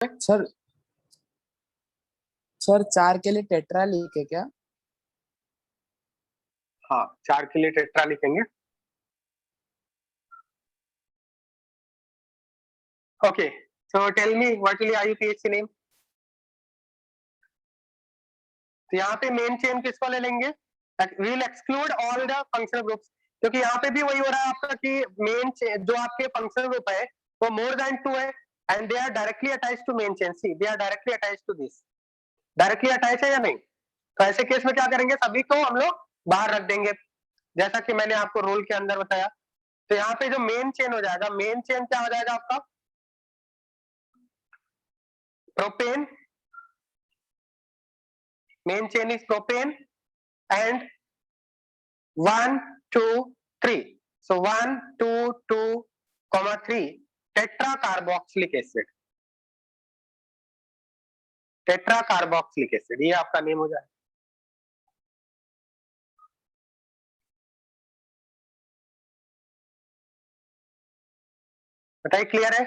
Sir sir 4 के लिए tetra लिखे क्या? हाँ, 4 के लिए टेट्रा लिखेंगे। Okay, so tell me what will IUPAC name. तो यहाँ पे मेन चेन किसको ले लेंगे? We will exclude all the functional groups, क्योंकि यहाँ पे भी वही हो रहा है आपका कि मेन चेन जो आपके फंक्शनल ग्रुप है वो मोर देन 2 है and they are directly attached to main chain. See they are directly attached to this. Directly attach है या नहीं? तो ऐसे केस में क्या करेंगे, सभी को हम लोग बाहर रख देंगे, जैसा कि मैंने आपको रूल के अंदर बताया। तो यहाँ पे जो मेन चेन हो जाएगा, मेन चेन क्या हो जाएगा आपका? Propane, main chain is propane and 1 2 3, so 1 2 2 3 tetra carboxylic acid. Tetra carboxylic acid ये आपका नेम हो जाएगा। बताइए, क्लियर है?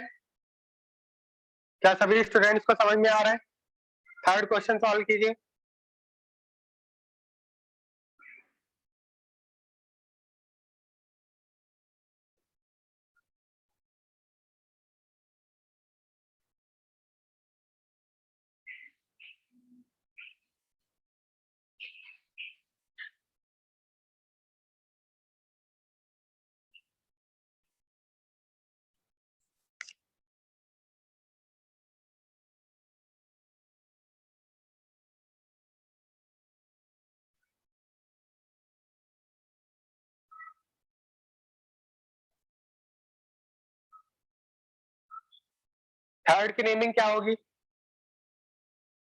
क्या सभी स्टूडेंट्स को समझ में आ रहा है? थर्ड क्वेश्चन सॉल्व कीजिए। थर्ड की नेमिंग क्या होगी?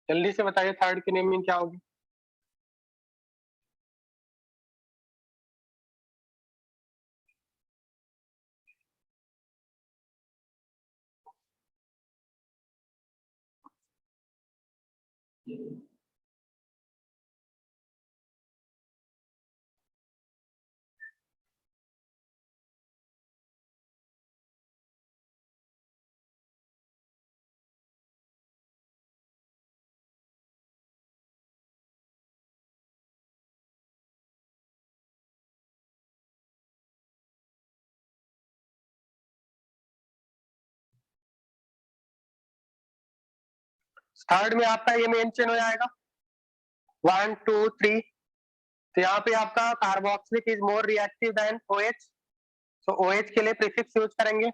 जल्दी से बताइए, थर्ड की नेमिंग क्या होगी? थर्ड में आपका ये मेन चेन हो जाएगा 1 2 3। तो यहाँ पे आपका carboxylic is more reactive than OH, so OH के लिए प्रीफिक्स यूज करेंगे।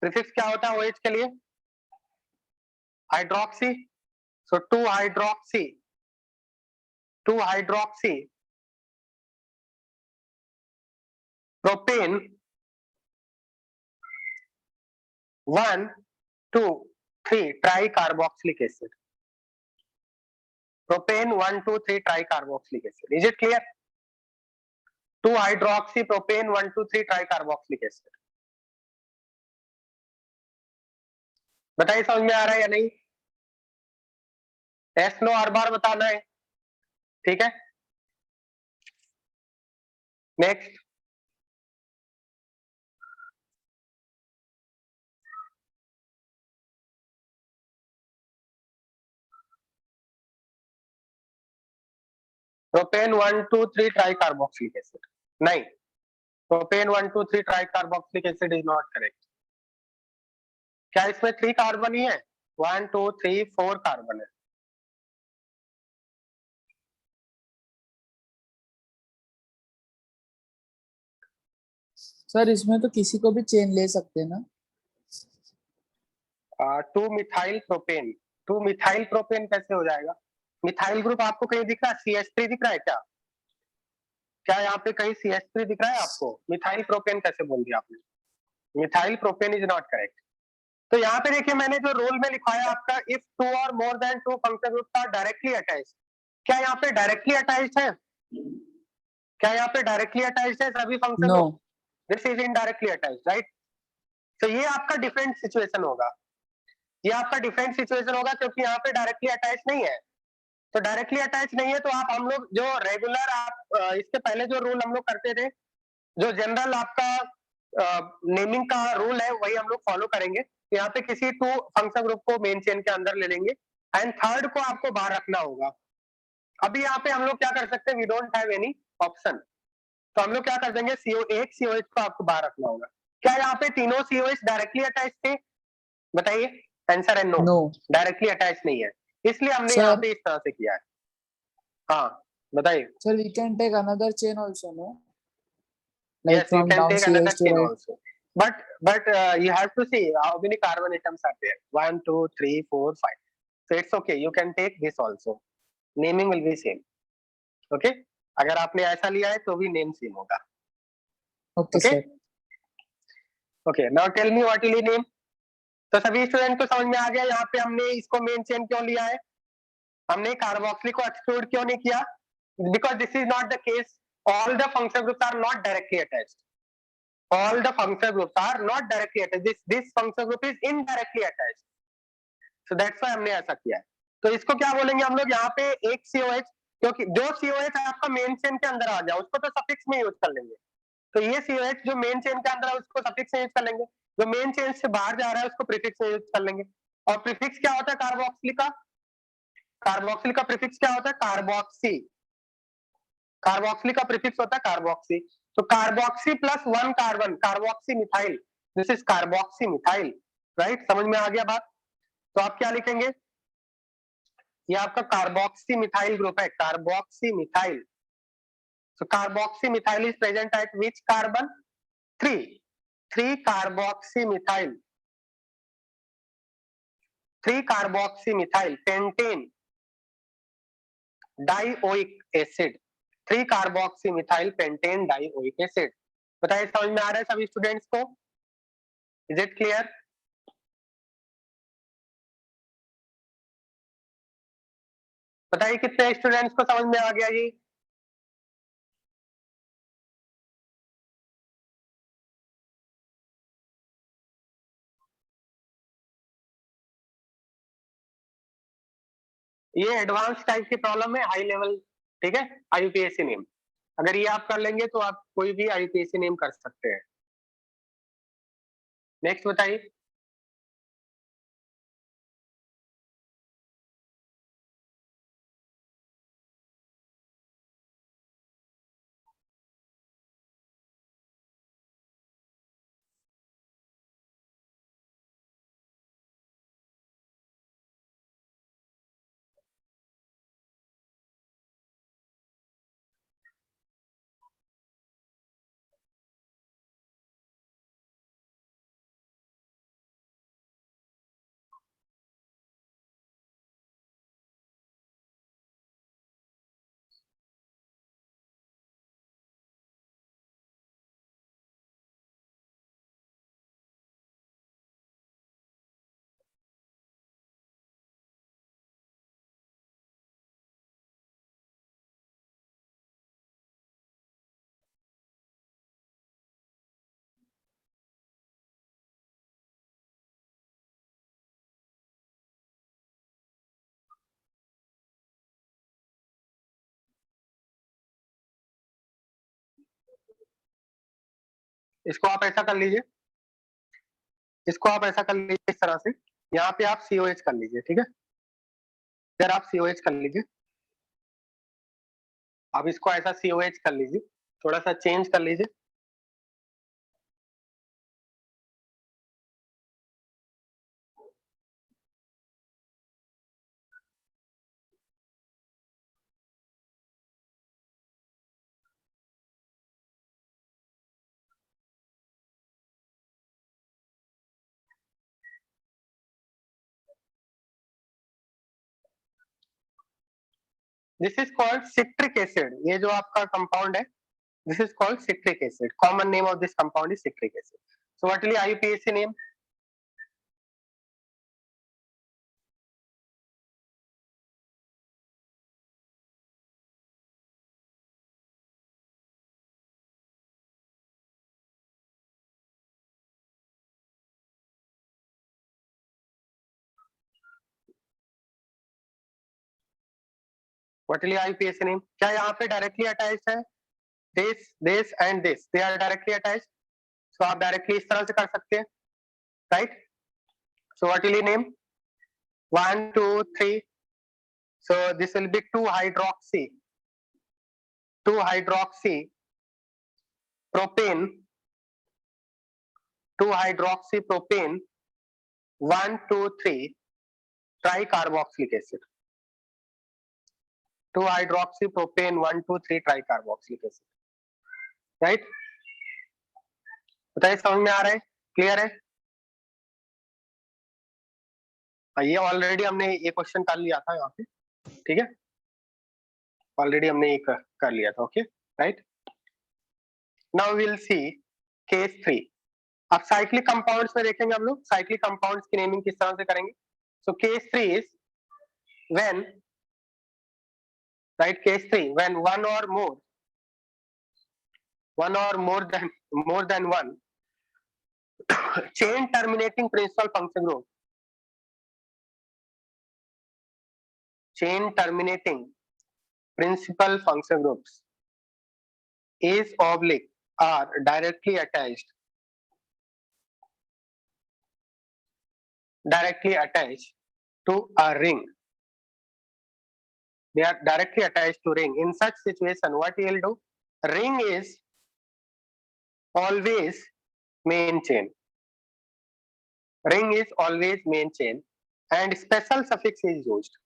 प्रीफिक्स क्या होता है OH के लिए? Hydroxy, so 2 hydroxy, 2 hydroxy propane 1 2 3 tri carboxylic acid. Propane 1 2 3 tri carboxylic acid. Is it clear? 2 hydroxy propane 1 2 3 tri carboxylic acid. बताइए समझ में आ रहा है या नहीं? यस नो हर बार बताना है, ठीक है? Next, propane 1 2 3 tri carboxylic acid. नहीं, propane 1 2 3 tri carboxylic acid is not correct. क्या इसमें 3 कार्बन ही है? 1 2 3 4 कार्बन है। सर इसमें तो किसी को भी चेन ले सकते हैं ना? 2 मिथाइल प्रोपेन, 2 मिथाइल प्रोपेन कैसे हो जाएगा? मिथाइल ग्रुप आपको कहीं दिख रहा है? CH3 दिख रहा है क्या? क्या यहाँ पे कहीं CH3 दिख रहा है आपको? मिथाइल प्रोपेन कैसे बोल दिया आपने? Methyl propane is not correct. तो यहाँ पे देखिए, मैंने जो रूल में लिखवाया आपका, इफ 2 और more than 2 function groups are directly attached. क्या यहाँ पे डायरेक्टली अटैच्ड है? क्या यहाँ पे डायरेक्टली अटैच्ड है सभी function no. Group? This is indirectly attached, right? तो ये आपका डिफरेंट सिचुएशन होगा, ये आपका डिफरेंट सिचुएशन होगा, क्योंकि यहाँ पे डायरेक्टली अटैच नहीं है। तो डायरेक्टली अटैच नहीं है तो आप, हम लोग जो रेगुलर आप इसके पहले जो रूल हम लोग करते थे, जो जनरल आपका नेमिंग का रूल है, वही हम लोग फॉलो करेंगे। तो यहाँ पे किसी 2 फंक्शन ग्रुप को मेन चेन के अंदर ले लेंगे एंड थर्ड को आपको बाहर रखना होगा। अभी यहाँ पे हम लोग क्या कर सकते हैं, we don't have any option, तो हम लोग क्या कर देंगे, एक सीओएच को आपको बाहर रखना होगा। क्या यहाँ पे तीनों सीओएच डायरेक्टली अटैच थे? बताइए, आंसर है नो, नो डायरेक्टली अटैच नहीं है, इसलिए हमने यहाँ सर पे इस तरह से किया है। हाँ बताइए। Sir we can take another chain also no like Yes, you from can down take another COH to chain right also. But you have to see how many carbon atoms are there. 1, 2, 3, 4, 5. So it's okay. You can take this also. Naming will be same. Okay? अगर आपने ऐसा लिया है तो भी name same होगा. Okay Okay? Sir Okay. Now tell me what will you name? तो सभी स्टूडेंट को समझ में आ गया यहाँ पे हमने इसको मेन चेन क्यों लिया है, हमने कार्बोक्सिल को एक्सक्लूड क्यों नहीं किया, because this is not the case, all the functional groups are not directly attached, all the functional groups are not directly attached, this functional group is indirectly attached, so that's why हमने ऐसा किया है। तो इसको क्या बोलेंगे हम लोग यहाँ पे एक COH, क्योंकि जो COH आपका मेन चेन के अंदर आ जाए उसको तो सफिक्स में यूज कर लेंगे, तो ये COH जो मेन चेन के अंदर है उसको सफिक्स में यूज कर लेंगे, जो मेन चेन से बाहर जा रहा है उसको प्रीफिक्स में यूज कर लेंगे। और प्रीफिक्स क्या होता है कार्बोक्सिल का, कार्बोक्सिल का प्रीफिक्स क्या होता है, कार्बोक्सी, कार्बोक्सिल का प्रीफिक्स होता है कार्बोक्सी, तो carboxy plus 1 carbon, carboxy methyl, this is carboxy methyl, right, समझ में आ गया बात। तो आप क्या लिखेंगे, ये आपका कार्बोक्सी मिथाइल ग्रुप है, carboxy methyl, so carboxy methyl is present at which carbon, 3 carboxy methyl, 3 carboxy methyl pentane dioic acid, 3 carboxy methyl pentane dioic acid। बताइए समझ में आ रहा है सभी स्टूडेंट्स को, इज इट क्लियर? बताइए कितने स्टूडेंट्स को समझ में आ गया जी? ये एडवांस टाइप की प्रॉब्लम है, हाई लेवल, ठीक है, आईयूपीएससी नेम, अगर ये आप कर लेंगे तो आप कोई भी आईयूपीएससी नेम कर सकते हैं। नेक्स्ट बताइए। इसको आप ऐसा कर लीजिए, इसको आप ऐसा कर लीजिए इस तरह से, यहाँ पे आप COH कर लीजिए, ठीक है, इधर आप COH कर लीजिए, आप इसको ऐसा COH कर लीजिए, थोड़ा सा चेंज कर लीजिए, this is called citric acid, ये जो आपका कंपाउंड है this is called citric acid, common name of this compound is citric acid. So what will IUPAC name? What will IUPAC name? क्या यहाँ पे डायरेक्टली अटैच्ड है, this and this, they are directly attached, so आप directly इस तरह से कर सकते हैं, right. So what will you name? 1, 2, 3. So this will be 2-hydroxy. 2-hydroxy propane. 2-hydroxy propane. 1, 2, 3 tricarboxylic acid. 2-hydroxy propane 1, 2, 3 tricarboxylic acid. Right? बताइए समझ में आ रहा है? क्लियर है? ये ऑलरेडी हमने ये क्वेश्चन कर लिया था यहाँ पे, ठीक है? ऑलरेडी हमने ये कर लिया था, okay? Right? Now we will see case 3. अब साइक्लिक कंपाउंड्स में देखेंगे हम लोग, साइक्लिक कंपाउंड्स की नेमिंग किस तरह से करेंगे. So case 3 is when, right, case 3 when one or more than one chain terminating principal function group, chain terminating principal function groups is oblique are directly attached to a ring. They are directly attached to ring. In such situation, what you will do? Ring is always main chain. Ring is always main chain, and special suffix is used.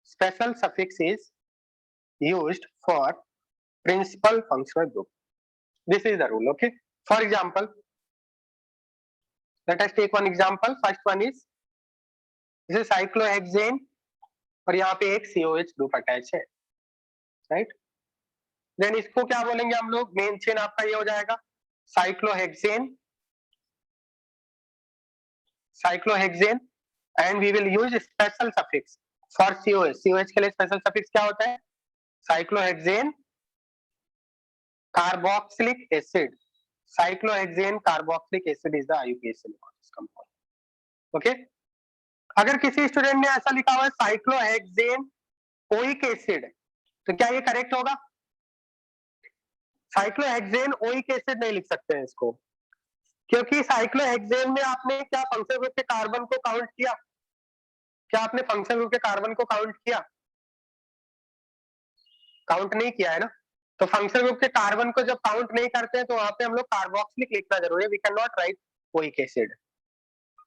Special suffix is used for principal functional group. This is the rule, okay? For example, let us take one example. First one is this is cyclohexane और यहाँ पे एक COH group attach है, right? Then इसको क्या बोलेंगे हम लोग? मेन चेन आपका ये हो जाएगा cyclohexane and we will use special suffix for COH. COH के लिए special suffix क्या होता है? cyclohexane carboxylic acid. Cyclohexane carboxylic acid is the IUPAC of this compound. Okay? अगर किसी स्टूडेंट ने ऐसा लिखा हुआ है साइक्लोहेक्सेन ओइक एसिड, तो क्या ये करेक्ट होगा? साइक्लोहेक्सेन ओइक एसिड नहीं लिख सकते हैं इसको, क्योंकि साइक्लोहेक्सेन में आपने क्या फंक्शनल ग्रुप के कार्बन को काउंट किया? क्या आपने फंक्शनल ग्रुप के कार्बन को काउंट किया? काउंट नहीं किया है ना. तो फंक्शनल ग्रुप के कार्बन को जब काउंट नहीं करते हैं तो वहां पे हम लोग कार्बोक्सिलिक लिखना जरूरी है. We can not write oic acid.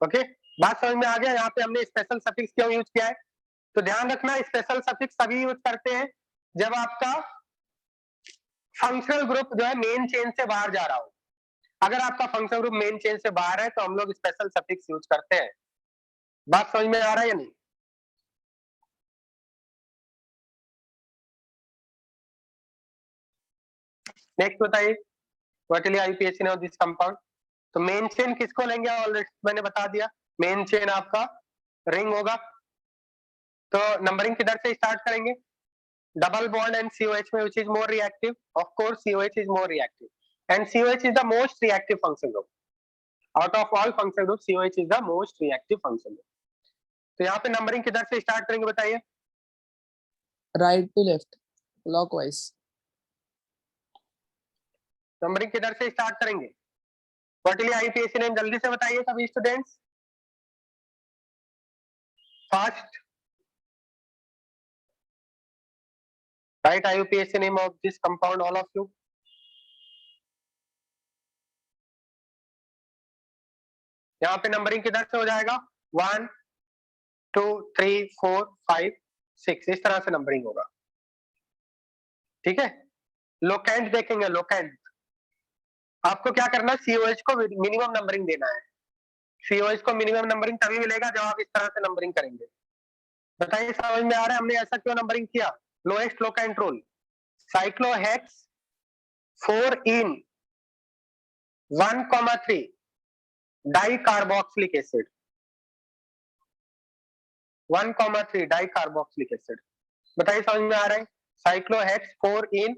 Okay, बात समझ में आ गया? यहाँ पे हमने स्पेशल सफिक्स क्यों यूज किया है? तो ध्यान रखना, स्पेशल सफिक्स तभी यूज करते हैं जब आपका फंक्शनल ग्रुप जो है मेन चेन से बाहर जा रहा हो. अगर आपका फंक्शनल ग्रुप मेन चेन से बाहर है तो हम लोग स्पेशल सफिक्स यूज करते हैं. बात समझ में आ रहा है या नहीं? नेक्स्ट बताइए, what will IUPAC name of this compound? तो मेन चेन किसको लेंगे? ऑलरेडी मैंने बता दिया, मेन चेन आपका रिंग होगा. तो नंबरिंग किधर से स्टार्ट करेंगे? डबल बॉन्ड एंड COH में which is more reactive? Of course COH is more reactive, and COH is the most reactive functional group. Out of all functional groups, COH is the most reactive functional group. तो यहाँ पे numbering किधर से start करेंगे बताइए? Right to left, clockwise. Numbering किधर से start करेंगे? What will IUPAC name? जल्दी से बताइए सभी students. Fast. Right IUPAC name of this compound, all of you. यहाँ पे नंबरिंग किधर से हो जाएगा? 1, 2, 3, 4, 5, 6 इस तरह से नंबरिंग होगा. ठीक है, लोकेंट देखेंगे. लोकेंट आपको क्या करना है? COH को मिनिमम नंबरिंग देना है. COH को मिनिमम नंबरिंग तभी मिलेगा जब आप इस तरह से नंबरिंग करेंगे. बताइए समझ में आ रहा है हमने ऐसा क्यों नंबरिंग किया? Lowest locant rule. साइक्लोहेक्स 4 in 1,3 dicarboxylic acid. 1,3 dicarboxylic acid. बताइए समझ में आ रहा है? साइक्लोहेक्स 4 in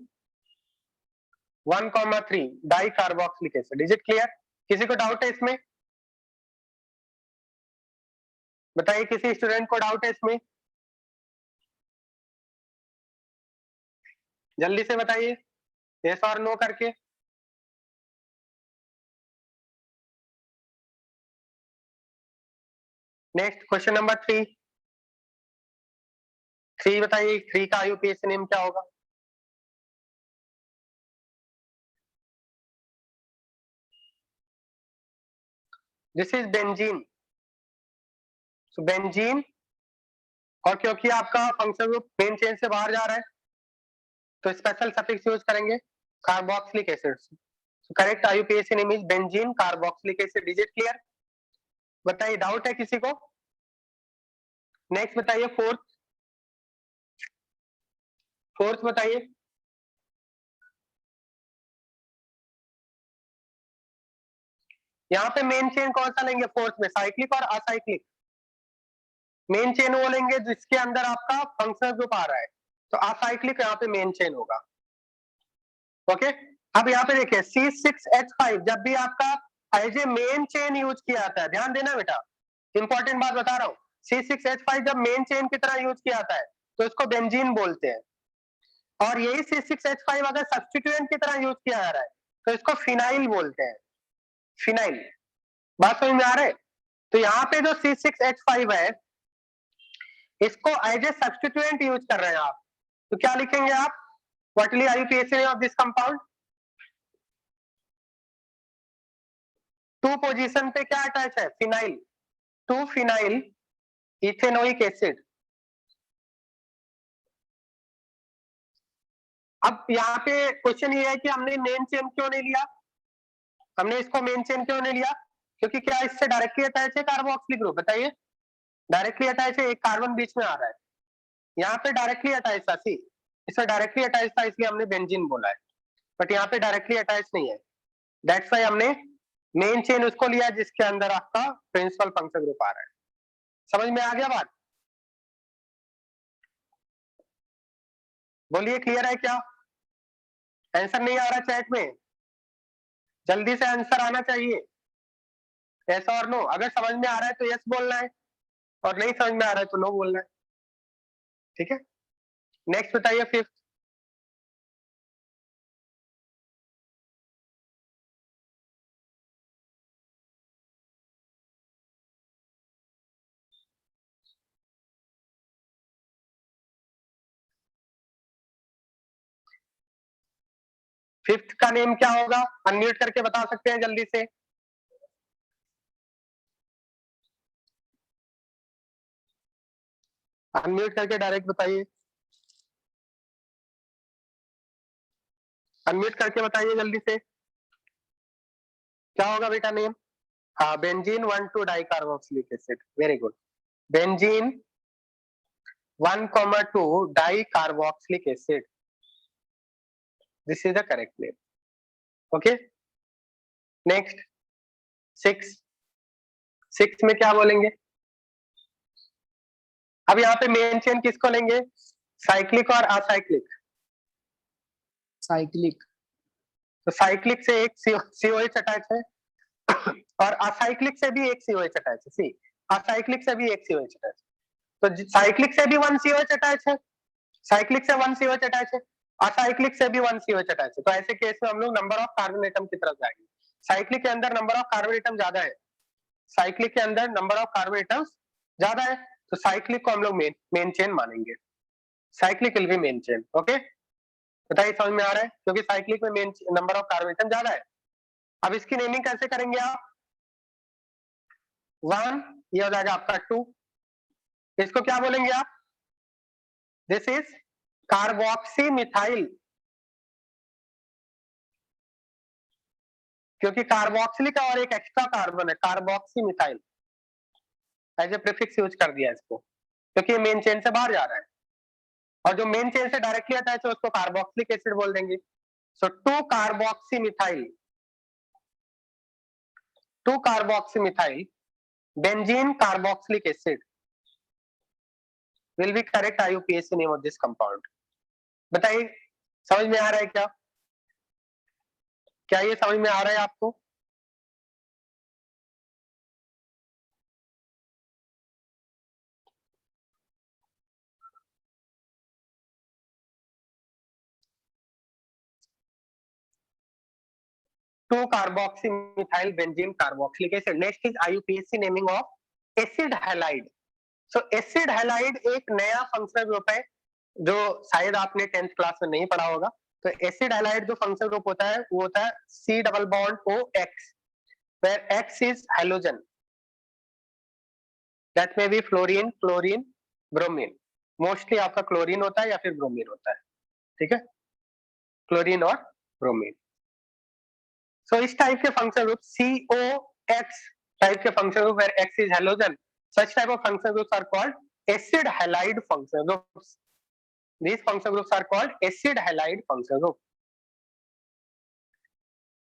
1,3 dicarboxylic acid. Is it clear? किसी को डाउट है इसमें? बताइए, किसी स्टूडेंट को डाउट है इसमें? जल्दी से बताइए, यस और नो करके. नेक्स्ट क्वेश्चन नंबर 3 बताइए, 3 का आईयूपीएसी नेम क्या होगा? This is benzene. So benzene, और क्योंकि आपका फंक्शनल ग्रुप मेन चेन से बाहर जा रहा है तो स्पेशल सफिक्स यूज करेंगे carboxylic acid. So correct IUPAC name is benzene carboxylic acid. Is it clear? बताइए, डाउट है किसी को? नेक्स्ट बताइए, फोर्थ बताइए। यहाँ पे मेन चेन कौन सा लेंगे फोर्थ में, साइक्लिक और असाइक्लिक? मेन चेन वो लेंगे जिसके अंदर आपका फंक्शनल ग्रुप आ रहा है, तो असाइक्लिक यहाँ पे मेन चेन होगा। ओके, अब यहाँ पे देखिए C6H5 जब भी आपका as a main chain use किया जाता है, ध्यान देना बेटा, इंपॉर्टेंट बात बता रहा हूँ। C6H5 जब मेन चेन की तरह यूज किया जाता है तो इसको बेंजीन बोलते हैं, और यही C6H5 अगर सब्स्टिट्यूएंट की तरह यूज किया जा रहा है तो इसको फिनाइल बोलते हैं, फिनाइल। बात समझ में आ रहा है? तो यहाँ पे जो C6H5 है इसको एज ए सब्स्टिट्यूएंट यूज कर रहे हैं आप, तो क्या लिखेंगे आप? What will IUPAC name of this compound? 2 position पे क्या अटैच है? Phenyl, 2 phenyl ethanoic acid. अब यहाँ पे क्वेश्चन ये है कि हमने मेन चेन क्यों नहीं लिया? हमने इसको मेन चेन क्यों नहीं लिया? क्योंकि क्या इससे डायरेक्टली अटैच है कार्बोक्सिलिक ग्रुप? बताइए, डायरेक्टली अटैच है, एक कार्बन बीच में आ रहा है, यहाँ पे डायरेक्टली अटैच था, सी इससे डायरेक्टली अटैच था इसलिए हमने बेंजीन बोला है, बट यहाँ पे डायरेक्टली अटैच नहीं है, दैट्स व्हाई हमने मेन चेन उसको लिया जिसके अंदर आपका प्रिंसिपल फंक्शन ग्रुप आ रहा है। समझ में आ गया बात? बोलिए, क्लियर है क्या? आंसर नहीं आ रहा चैट में? जल्दी से आंसर आना चाहिए, यस और नो। अगर समझ में आ रहा है तो यस बोलना है, और नहीं समझ में आ रहा है तो नो बोलना है, ठीक है? नेक्स्ट बताइए, फिफ्थ। फिफ्थ का नेम क्या होगा? अनम्यूट करके बता सकते हैं जल्दी से? अनम्यूट करके डायरेक्ट बताइए, अनम्यूट करके बताइए जल्दी से, क्या होगा बेटा नेम? हाँ, benzene 1,2 dicarboxylic acid, very good. Benzene 1,2 dicarboxylic acid, this is the correct name. Okay, next 6 में क्या बोलेंगे? अब यहाँ पे मेन चेन किसको लेंगे, साइक्लिक और असाइक्लिक? साइक्लिक। तो साइक्लिक से एक सीओएच अटैच है और असाइक्लिक से भी एक सीओएच अटैच है, सी असाइक्लिक से भी एक सीओएच अटैच है, तो साइक्लिक से भी 1 सीओएच अटैच है, साइक्लिक से 1 सीओएच अटैच है, असाइक्लिक से भी 1 सीओएच अटैच है, तो ऐसे केस में हम लोग नंबर ऑफ कार्बन एटम की तरफ जाएंगे। साइक्लिक के अंदर नंबर ऑफ कार्बन एटम ज्यादा है, साइक्लिक के अंदर नंबर ऑफ कार्बन एटम्स ज्यादा है, तो साइक्लिक को हम लोग मेन चेन मानेंगे, cyclic will be main chain. Okay, बताइए समझ में आ रहा है? क्योंकि साइक्लिक में main number of carbon atom ज्यादा है। अब इसकी नेमिंग कैसे करेंगे आप? 1, ये हो जाएगा आपका 2, इसको क्या बोलेंगे आप? दिस इज कार्बोक्सी मिथाइल, क्योंकि कार्बोक्सिलिक और एक एक्स्ट्रा कार्बन है, carboxy methyl, as a prefix use कर दिया इसको, क्योंकि ये मेन चेन से बाहर जा रहा है, और जो मेन चेन से डायरेक्टली अटैच है उसको कार्बोक्सिलिक एसिड बोल देंगे। सो 2 carboxy methyl, 2 carboxy methyl benzene carboxylic acid will be correct IUPAC name of this compound। बताइए, समझ में आ रहा है क्या? क्या ये समझ में आ रहा है आपको? To carboxy methyl benzene carboxylic acid. Next is IUPAC naming of acid halide. So acid halide एक नया फंक्शनल ग्रुप है जो शायद आपने 10th क्लास में नहीं पढ़ा होगा। तो एसिड हैलाइड जो फंक्शनल ग्रुप होता है वो होता है C double bond OX, where X is halogen. That may be fluorine, chlorine, bromine. Mostly आपका क्लोरीन होता है या फिर ब्रोमीन होता है, ठीक है, क्लोरीन और ब्रोमीन। सो इस टाइप के फंक्शनल ग्रुप COX टाइप के functional group where X is halogen, such type of functional groups are called acid halide functional groups. These functional groups are called acid halide functional group.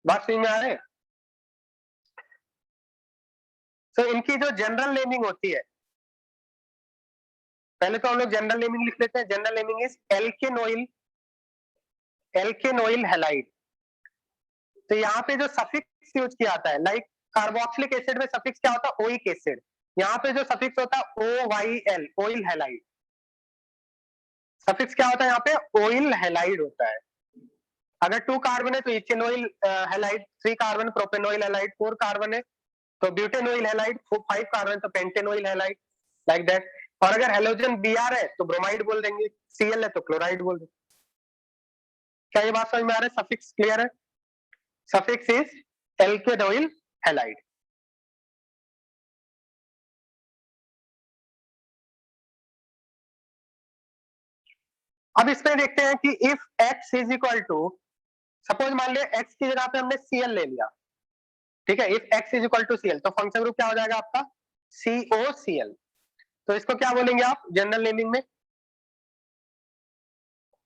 बात समझ में आ रही है? तो इनकी जो जनरल नेमिंग होती है, पहले तो हम लोग जनरल नेमिंग लिख लेते हैं। General naming is alkanoyl halide. तो यहाँ पे जो सफिक्स यूज किया जाता है, लाइक कार्बोक्सिलिक एसिड में सफिक्स क्या होता है? Oic acid. यहाँ पे जो सफिक्स होता है OYL, ओइल हैलाइड। सफिक्स क्या होता है यहाँ पे? ओइल हैलाइड होता है। अगर 2 कार्बन है तो इथेनोइल हैलाइड, 3 कार्बन प्रोपेनोइल हैलाइड, 4 कार्बन है तो ब्यूटेनोइल हैलाइड, 5 कार्बन तो पेंटेनोइल हैलाइड, लाइक दैट। और अगर हेलोजन Br है तो ब्रोमाइड बोल देंगे, Cl है तो क्लोराइड बोल देंगे। क्या ये बात समझ में आ रहा है? सफिक्स क्लियर है? Suffix is alkanoyl halide. अब इसमें देखते हैं कि if X is equal to, suppose मान लिया X की जगह पे हमने Cl ले लिया, ठीक है, if X is equal to Cl तो फंक्शन ग्रुप क्या हो जाएगा आपका? COCl। तो इसको क्या बोलेंगे आप जनरल नेमिंग में?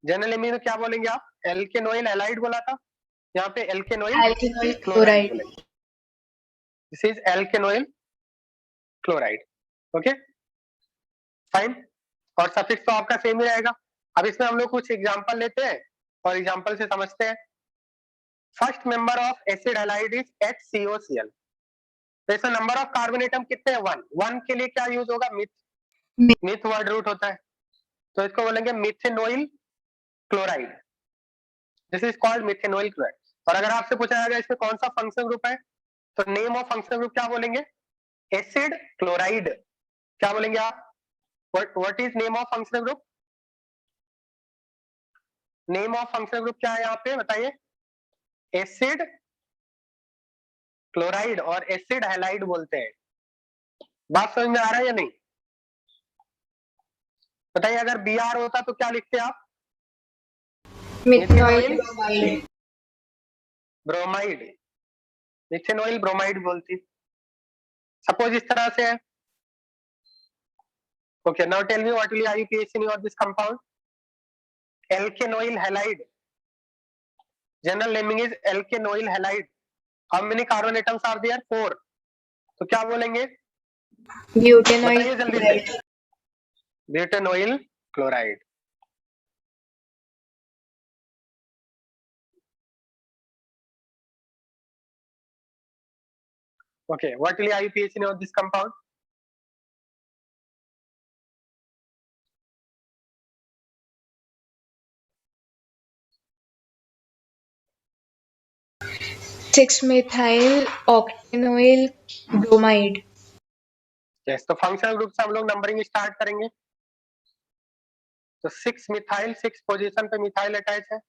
जनरल नेमिंग में क्या बोलेंगे आप? एल्केनोइल हैलाइड बोला था, यहाँ पे एल्केनोइल क्लोराइड बोलेंगे। This is alkanoyl chloride. Okay fine. और सफिक्स तो आपका सेम ही रहेगा। अब इसमें हम लोग कुछ एग्जांपल लेते हैं और एग्जांपल से समझते हैं। First member of acid halide is HCOCl। तो इसमें नंबर ऑफ कार्बन एटम कितने हैं? 1। 1 के लिए क्या यूज होगा? मिथ वर्ड रूट होता है, तो इसको बोलेंगे methanoyl chloride. This is called methanoyl chloride. और अगर आपसे पूछा जाएगा इसमें कौन सा फंक्शन ग्रुप है, तो नेम ऑफ फंक्शन ग्रुप क्या बोलेंगे? Acid chloride. क्या बोलेंगे आप? What is name of functional group? Name of functional group क्या है यहाँ पे बताइए? एसिड क्लोराइड और एसिड हैलाइड बोलते हैं। बात समझ में आ रहा है या नहीं? बताइए, अगर Br होता तो क्या लिखते आप? मिथेनोइल ब्रोमाइड, मिथेनोइल ब्रोमाइड बोलती। सपोज इस तरह से है। Okay, now tell me what will be IUPAC name of this compound? Alkenoyl halide. General naming is alkenoyl halide. How many carbon atoms are there? 4. तो क्या बोलेंगे? बताइए जल्दी से। ब्यूटेनोइल chloride. Okay, what will be IUPAC name of this compound? (6-methyl octanoyl bromide). Yes, तो functional group से हम लोग नंबरिंग स्टार्ट करेंगे। तो 6 मिथाइल, 6 पोजीशन पे मिथाइल अटैच है,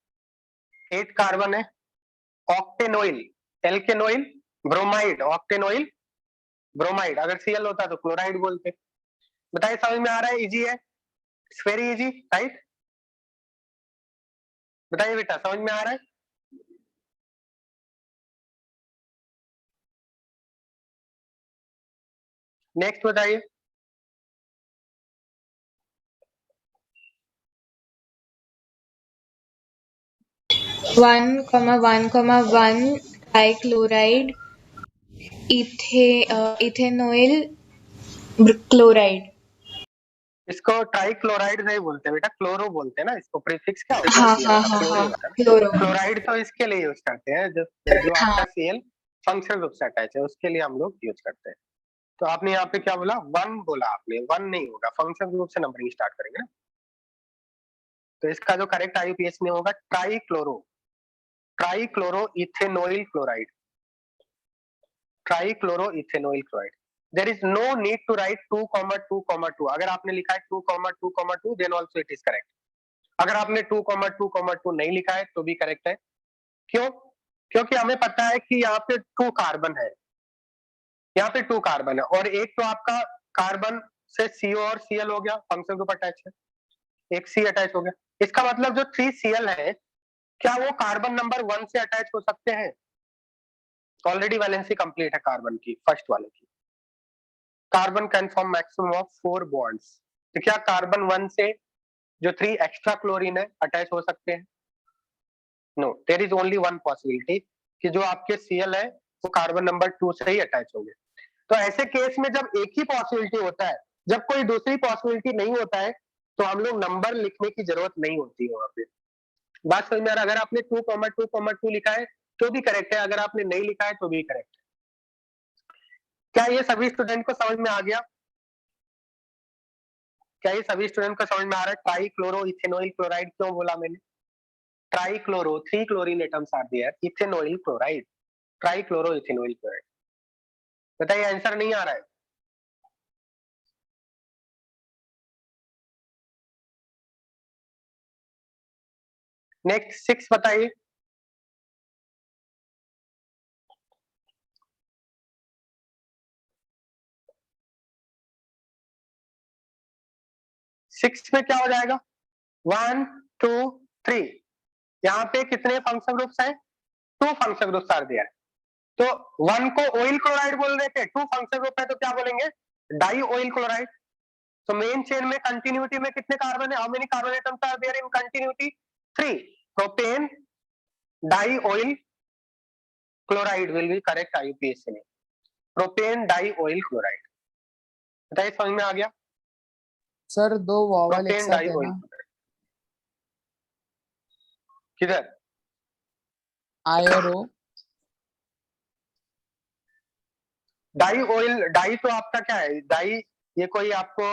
8 कार्बन है। ऑक्टेनोइल, एल्केनोइल ब्रोमाइड, ऑक्टेनोइल ब्रोमाइड। अगर Cl होता तो क्लोराइड बोलते। बताइए समझ में आ रहा है? इजी है, इट्स वेरी इजी, राइट? बताइए बेटा, समझ में आ रहा है? नेक्स्ट बताइए। (1,1,1) trichloride इथेनोइल क्लोराइड। इसको ट्राइक्लोराइड नहीं बोलते बेटा, क्लोरो बोलते हैं ना इसको। प्रीफिक्स क्या होता हाँ है? हाँ हाँ हाँ क्लोरो। क्लोराइड तो इसके लिए यूज करते हैं जो आपका Cl फंक्शनल ग्रुप से अटैच है, उसके लिए हम लोग यूज करते हैं। तो आपने यहाँ पे क्या बोला? 1 बोला आपने। 1 नहीं होगा, फंक्शनल ग्रुप से नंबरिंग स्टार्ट करेंगे ना। तो इसका जो करेक्ट IUPAC नेम होगा trichloro ethanoyl chloride. Trichloro ethanoyl chloride. There is no need to write 2,2,2. अगर आपने लिखा है 2,2,2 then also it is correct. अगर आपने 2,2,2 नहीं लिखा है तो भी करेक्ट है. क्यों? क्योंकि हमें पता है कि यहाँ पे 2 कार्बन है, यहाँ पे 2 कार्बन है, और एक तो आपका कार्बन से CO और Cl हो गया, फंक्शन ग्रुप अटैच है, एक C अटैच हो गया. इसका मतलब जो 3Cl है, क्या वो कार्बन नंबर 1 से अटैच हो सकते हैं? ऑलरेडी वैलेंसी कंप्लीट है कार्बन की, फर्स्ट वाले की. Carbon can form maximum of 4 bonds. तो क्या कार्बन 1 से जो 3 एक्स्ट्रा क्लोरीन है अटैच हो सकते हैं? No, there is only one possibility कि जो आपके Cl है वो कार्बन नंबर 2 से ही अटैच होंगे. तो ऐसे केस में जब एक ही पॉसिबिलिटी होता है, जब कोई दूसरी पॉसिबिलिटी नहीं होता है, तो हम लोग नंबर लिखने की जरूरत नहीं होती है वहां पे. बात समझ में आ रहा है? अगर आपने 2,2,2 लिखा है तो भी करेक्ट है, अगर आपने नहीं लिखा है तो भी करेक्ट है. क्या ये सभी स्टूडेंट को समझ में आ गया? क्या ये सभी स्टूडेंट को समझ में आ रहा है? ट्राई क्लोरो इथेनॉइल क्लोराइड क्यों बोला मैंने? Trichloro, 3 chlorine atoms are there, ethanoyl chloride, trichloro ethanoyl chloride. बताइए, आंसर नहीं आ रहा है? नेक्स्ट 6 बताइए. सिक्स में क्या हो जाएगा? 1, 2, 3. यहाँ पे कितने फंक्शन ग्रुप्स हैं? 2 फंक्शन ग्रुप्स आर देयर. तो 1 को ऑयल क्लोराइड बोल रहे थे, 2 फंक्शन ग्रुप है तो क्या बोलेंगे? Die oil chloride. तो मेन चेन में कंटिन्यूटी में कितने कार्बन है? How many carbon atoms are there in continuity? 3. Propane die oil chloride will be correct IUPAC में. Propane die oil chloride. बताइए, समझ में आ गया? सर 2 वॉवल एक प्रोपेन साथ डाई है ऑयल ना? किधर? आई और ओ. डाई ऑयल, डाई तो आपका क्या है? डाई ये कोई आपको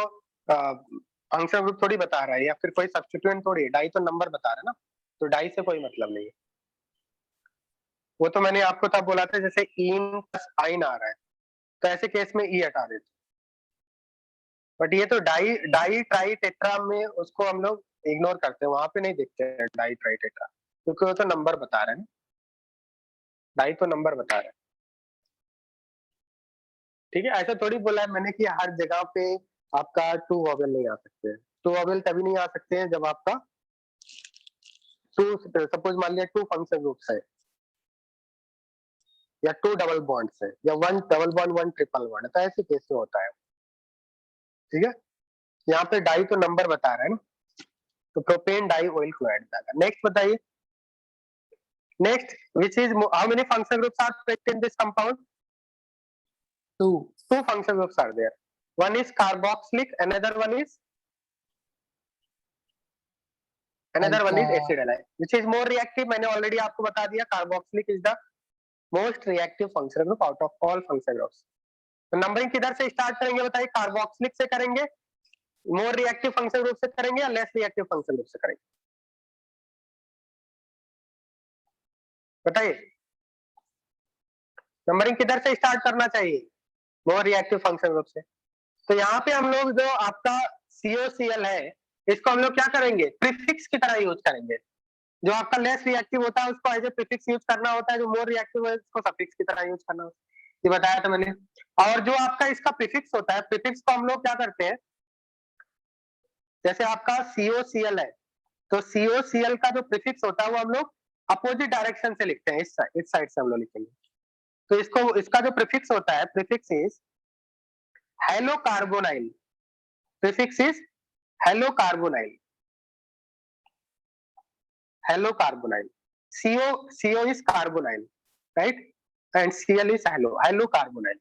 फंक्शन ग्रुप थोड़ी बता रहा है या फिर कोई सब्स्टिट्यूएंट थोड़ी है. डाई तो नंबर बता रहा है ना, तो डाई से कोई मतलब नहीं है. वो तो मैंने आपको तब बोला था जैसे इन प्लस आइन आ रहा है तो ऐसे केस में ई हटा देते. बट ये तो डाई डाई ट्राई टेट्रा में उसको हम लोग इग्नोर करते हैं, वहां पे नहीं देखते हैं डाई ट्राई टेट्रा, क्योंकि वो तो नंबर बता रहा है ना. डाई तो नंबर बता रहा है. ठीक है, ऐसा थोड़ी बोला है मैंने कि हर जगह पे आपका 2 वॉवेल नहीं आ सकते हैं. 2 वॉवेल तभी नहीं आ सकते हैं जब आपका 2, सपोज मान लिया 2 फंक्शन ग्रुप्स है या 2 डबल बॉन्ड्स है या 1 डबल बॉन्ड 1 ट्रिपल बॉन्ड है, तो ऐसे केस में होता है. ठीक है, यहाँ पे डाई तो नंबर बता रहा है ना, तो प्रोपेन डाई ऑयल क्लोराइड जाएगा. नेक्स्ट बताइए. Next, which is how many function groups are present in this compound? 2. 2 function groups are there. One is carboxylic, another one is acid halide. Which is more reactive? मैंने already आपको बता दिया, carboxylic is the most reactive function group out of all function groups. तो numbering किधर से start करेंगे बताइए? Carboxylic से करेंगे, मोर रिएक्टिव फंक्शन ग्रुप से करेंगे, या लेस रिएक्टिव फंक्शन ग्रुप से करेंगे? बताइए, नंबरिंग किधर से स्टार्ट करना चाहिए? मोर रिएक्टिव फंक्शन ग्रुप से. तो यहाँ पे हम लोग जो आपका COCl है, इसको हम लोग क्या करेंगे? प्रीफिक्स की तरह यूज करेंगे. जो आपका लेस रिएक्टिव होता है उसको एज ए प्रीफिक्स यूज करना होता है, जो मोर रिएक्टिव है उसको सफिक्स की तरह यूज करना होता है. ये बताया था मैंने. और जो आपका इसका प्रीफिक्स होता है, प्रीफिक्स को हम लोग क्या करते हैं? जैसे आपका COCl है, तो COCl का जो प्रीफिक्स होता है वो हम लोग अपोजिट डायरेक्शन से लिखते हैं. इस साइड से हम लोग लिखेंगे. तो इसको, इसका जो प्रीफिक्स होता है, prefix is hello carbonyl. Prefix is hello carbonyl. Hello carbonyl. CO is carbonyl, right? And Cl is hello carbonyl.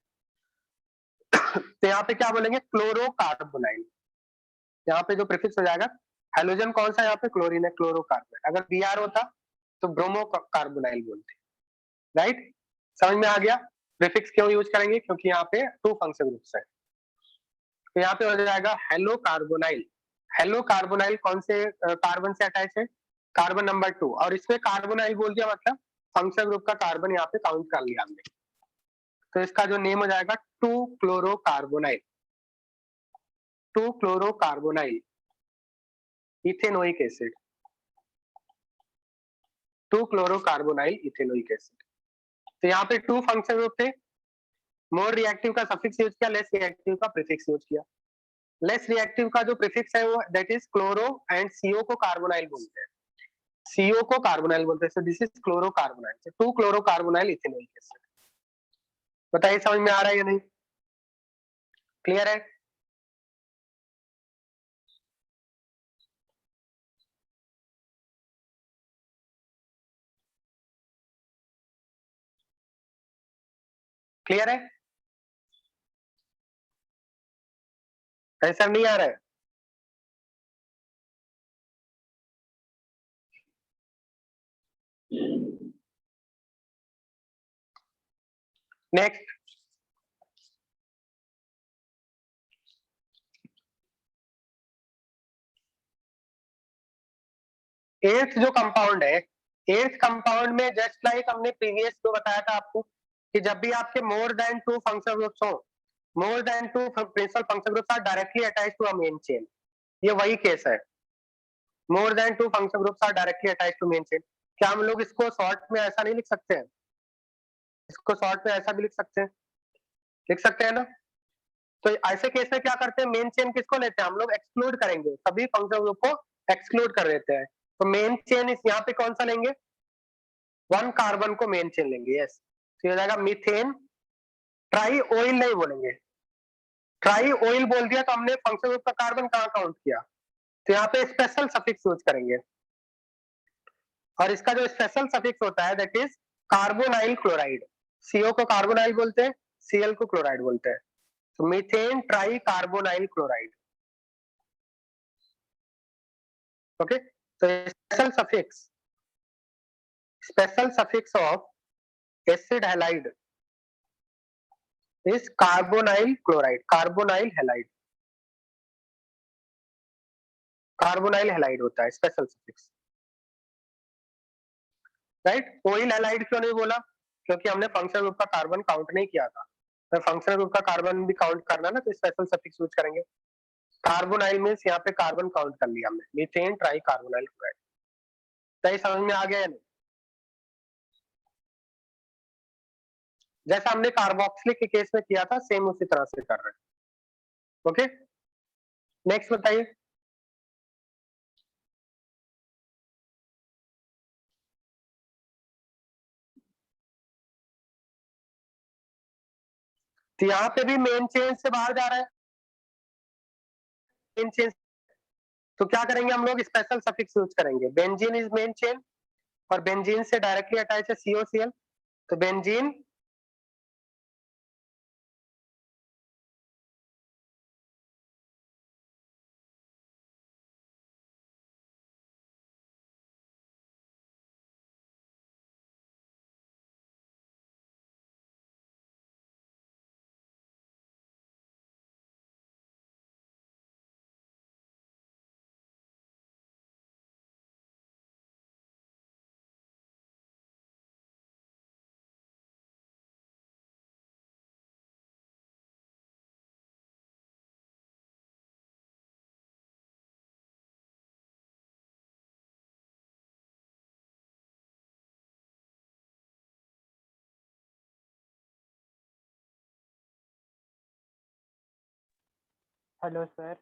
तो यहाँ पे क्या बोलेंगे? क्लोरोकार्बोनाइल. यहाँ पे जो प्रीफिक्स हो जाएगा, हेलोजन कौन सा? यहाँ पे क्लोरीन है, क्लोरोकार्बोनाइल. अगर Br होता तो ब्रोमो कार्बोनाइल बोलते. राइट? समझ में आ गया प्रीफिक्स क्यों यूज करेंगे? क्योंकि यहाँ पे 2 फंक्शन ग्रुप्स है. तो यहाँ पे हो जाएगा हेलो कार्बोनाइल. हेलो कार्बोनाइल कौन से कार्बन से अटैच है? Carbon number 2. और इसमें कार्बोनाइल बोल दिया मतलब फंक्शन ग्रुप का कार्बन यहाँ पे काउंट कर लिया हमने. तो इसका जो नेम हो जाएगा two chlorocarbonyl, two chlorocarbonyl ethanoic acid, two chlorocarbonyl ethanoic acid. तो यहाँ पे 2 फंक्शन ग्रुप थे, मोर रिएक्टिव का सफिक्स यूज किया, लेस रिएक्टिव का प्रीफिक्स यूज किया। लेस रिएक्टिव का जो प्रीफिक्स है वो that is chloro and CO को कार्बोनाइल बोलते हैं, सीओ को कार्बोनाइल बोलते हैं। So this is chlorocarbonyl, so two chlorocarbonyl ethanoic acid. बताइए समझ में आ रहा है या नहीं? क्लियर है? क्लियर है? आंसर नहीं आ रहा है? नेक्स्ट, एट्थ जो कंपाउंड है, एट्थ कंपाउंड में जस्ट लाइक हमने प्रीवियस जो बताया था आपको कि जब भी आपके मोर देन 2 फंक्शनल ग्रुप्स हो, more than 2 principal functional groups are directly attached to a main chain, ये वही केस है। More than 2 functional groups are directly attached to main chain. क्या हम लोग इसको शॉर्ट में ऐसा नहीं लिख सकते हैं? इसको शॉर्ट में ऐसा भी लिख सकते हैं, लिख सकते हैं ना? तो ऐसे केस में क्या करते हैं, मेन चेन किसको लेते हैं हम लोग? एक्सक्लूड करेंगे, सभी फंक्शनल ग्रुप को एक्सक्लूड कर देते हैं। तो मेन चेन इस यहाँ पे कौन सा लेंगे? 1 कार्बन को मेन चेन लेंगे, यस। तो ये हो जाएगा मीथेन ट्राई ऑयल, नहीं बोलेंगे, ट्राई ऑयल बोल दिया तो हमने फंक्शनल ग्रुप का कार्बन कहाँ काउंट किया? तो यहाँ पे स्पेशल सफिक्स यूज करेंगे, और इसका जो स्पेशल सफिक्स होता है that is carbonyl chloride. CO को कार्बोनाइल बोलते हैं, सीएल को क्लोराइड बोलते हैं। तो methane tri carbonyl chloride, okay. तो special suffix of acid halide is carbonyl chloride, carbonyl halide, carbonyl halide होता है special suffix, right. Acyl halide क्यों नहीं बोला? क्योंकि हमने फंक्शनल ग्रुप का कार्बन काउंट नहीं किया था। तो फंक्शनल ग्रुप का कार्बन भी काउंट करना ना, तो स्पेशल सफिक्स यूज करेंगे। कार्बोनाइल मींस यहाँ पे कार्बन काउंट कर लिया हमने, मीथेन ट्राई कार्बोनाइल क्लोराइड। तो ये समझ में आ गया या नहीं? जैसा हमने कार्बोक्सिलिक के केस में किया था सेम उसी तरह से कर रहे हैं, ओके। नेक्स्ट बताइए। तो यहाँ पे भी मेन चेन से बाहर जा रहा है, मेन चेन। तो क्या करेंगे हम लोग? स्पेशल सफिक्स यूज करेंगे। बेंजीन इज मेन चेन, और बेंजीन से डायरेक्टली अटैच है COCl, तो benzene hello sir.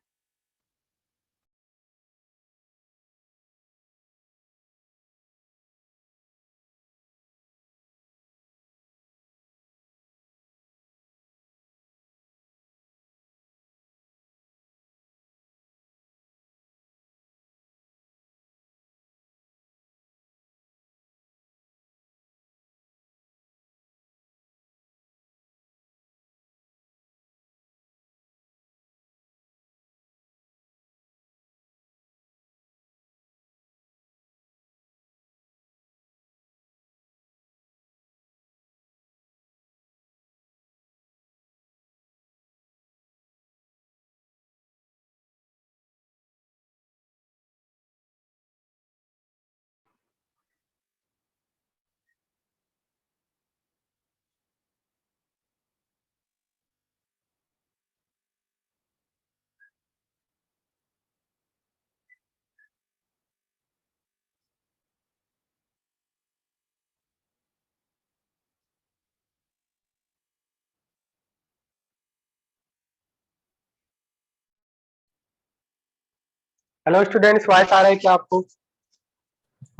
Hello students, voice आ रहा है क्या आपको?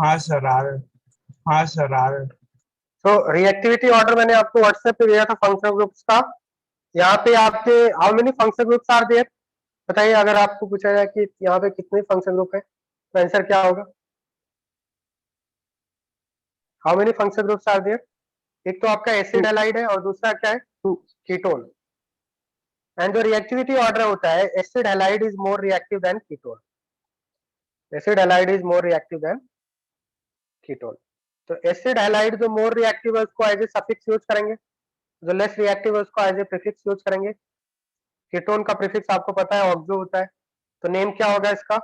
हाँ सर आ रहे। हाँ सर आ रहे। तो रिएक्टिविटी ऑर्डर मैंने आपको व्हाट्सएप पे दिया था फंक्शनल ग्रुप्स का। यहाँ पे आपके how many functional groups are there? बताइए, अगर आपको पूछा जाए कि यहाँ पे कितने फंक्शनल ग्रुप है तो आंसर क्या होगा? How many functional groups are there? एक तो आपका एसिड हैलाइड है और दूसरा क्या है? कीटोन। एंड जो रिएक्टिविटी ऑर्डर होता है, acid halide is more reactive than ketone. Acid halide is more reactive than ketone. तो एसिड हैलाइड जो मोर रिएक्टिव है उसको एज ए सफिक्स यूज करेंगे, जो लेस रिएक्टिव है उसको एज ए प्रीफिक्स यूज करेंगे। कीटोन का प्रीफिक्स आपको पता है ऑक्सो होता है। तो नेम क्या होगा इसका,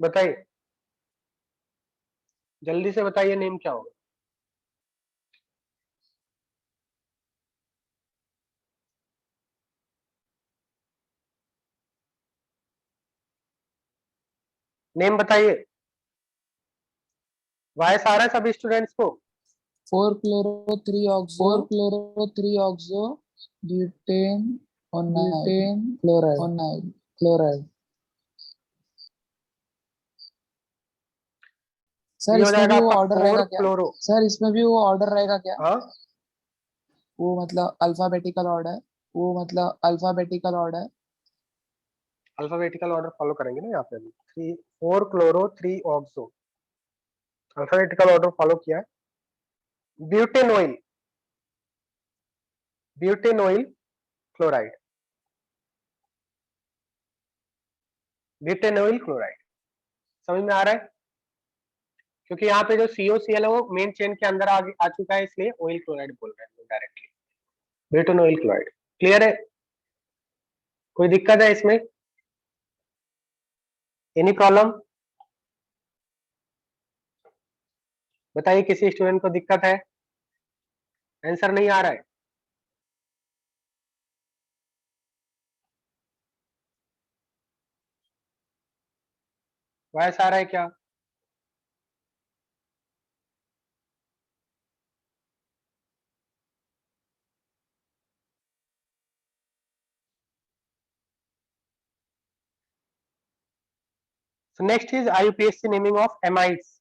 बताइए, जल्दी से बताइए नेम क्या होगा? नेम बताइए। वायस आ रहा है सभी स्टूडेंट्स को? 4-chloro-3-oxo butane chloride. सर ये हो इसमें जाएगा भी वो आपका ऑर्डर रहेगा क्या? 4-क्लोरो। सर इसमें भी वो ऑर्डर रहेगा क्या? हाँ, वो मतलब alphabetical order. Alphabetical order follow करेंगे ना यहाँ पे अभी। 4-क्लोरो 3-ऑक्सो, अल्फाबेटिकल ऑर्डर फॉलो किया है। ब्यूटेनोइल, ब्यूटेनोइल क्लोराइड, ब्यूटेनोइल क्लोराइड। समझ में आ रहा है? क्योंकि यहाँ पे जो COCl है वो मेन चेन के अंदर आ चुका है, इसलिए ऑयल क्लोराइड बोल रहे हैं डायरेक्टली, ब्यूटेनोइल क्लोराइड। क्लियर है? कोई दिक्कत है इसमें? Any problem? बताइए, किसी स्टूडेंट को दिक्कत है? आंसर नहीं आ रहा है? वॉइस आ रहा है क्या? So next is IUPAC naming of amides.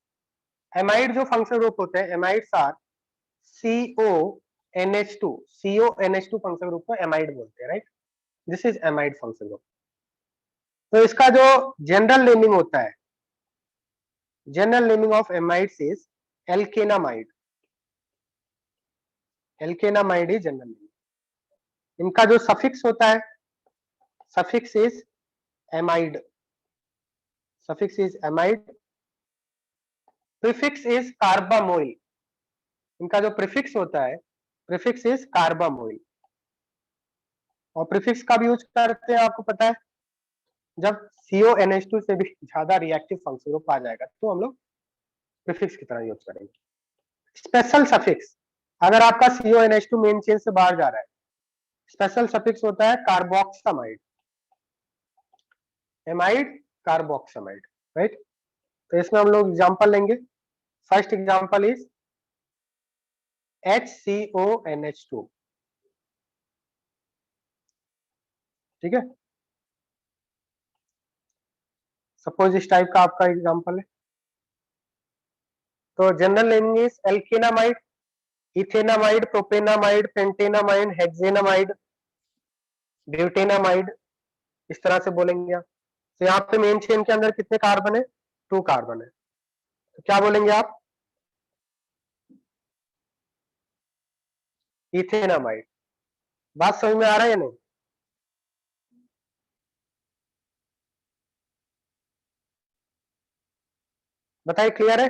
Amide जो फंक्शनल ग्रुप होते हैं, amides are CONH2, CONH2 functional group को एमाइड बोलते हैं, right? This is amide functional group. तो इसका जो जनरल नेमिंग होता है, general naming of amides is alkanamide. Alkanamide is general naming. इनका जो सफिक्स होता है, suffix is amide, suffix is amide. Prefix is carbamoyl. इनका जो प्रीफिक्स होता है, प्रीफिक्स इज कार्बामोइल। और प्रीफिक्स का भी यूज करते हैं, आपको पता है, जब CONH2 से भी ज्यादा रिएक्टिव फंक्शनल ग्रुप आ जाएगा तो हम लोग प्रीफिक्स की तरह यूज करेंगे। स्पेशल सफिक्स, अगर आपका CONH2 मेन चेन से बाहर जा रहा है, स्पेशल सफिक्स होता है कार्बोक्सामाइड, एमाइड कार्बोक्सामाइड, राइट? तो इसमें हम लोग एग्जांपल लेंगे। फर्स्ट एग्जांपल इज HCONH2, ठीक है? सपोज इस टाइप का आपका एग्जांपल है। तो general naming is एल्केनामाइड, ethanamide, प्रोपेनामाइड, पेंटेनामाइड, हेक्सेनामाइड, butanamide, इस तरह से बोलेंगे आप। तो यहाँ पे मेन चेन के अंदर कितने कार्बन है? 2 कार्बन है। तो क्या बोलेंगे आप? इथेनामाइड। बात समझ में आ रहा है या नहीं? बताइए, क्लियर है?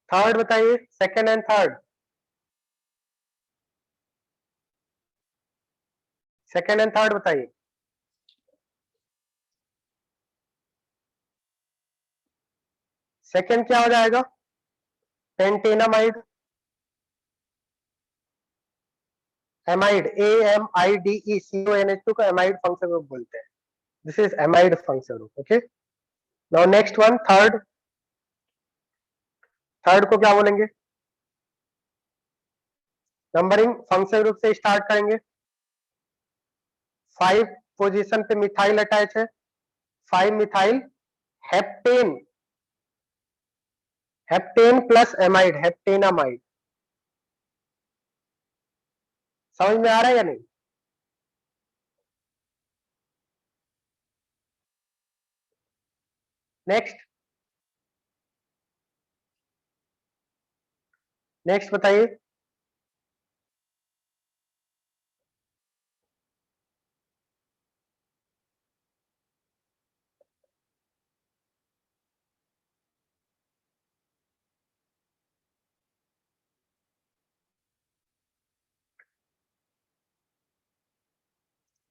थर्ड बताइए, second and third. Second and third बताइए। सेकंड क्या हो जाएगा? पेंटेनामाइड, एमाइड, AMIDE, CONH2 को एमाइड फंक्शनल ग्रुप बोलते हैं। This is amide functional group, okay? Now next one, third. Third को क्या बोलेंगे? नंबरिंग फंक्शनल ग्रुप से स्टार्ट करेंगे। 5 पोजीशन पे मिथाइल अटैच है, 5 methyl heptane, heptane plus amide, heptanamide. समझ में आ रहा है या नहीं? नेक्स्ट, नेक्स्ट बताइए।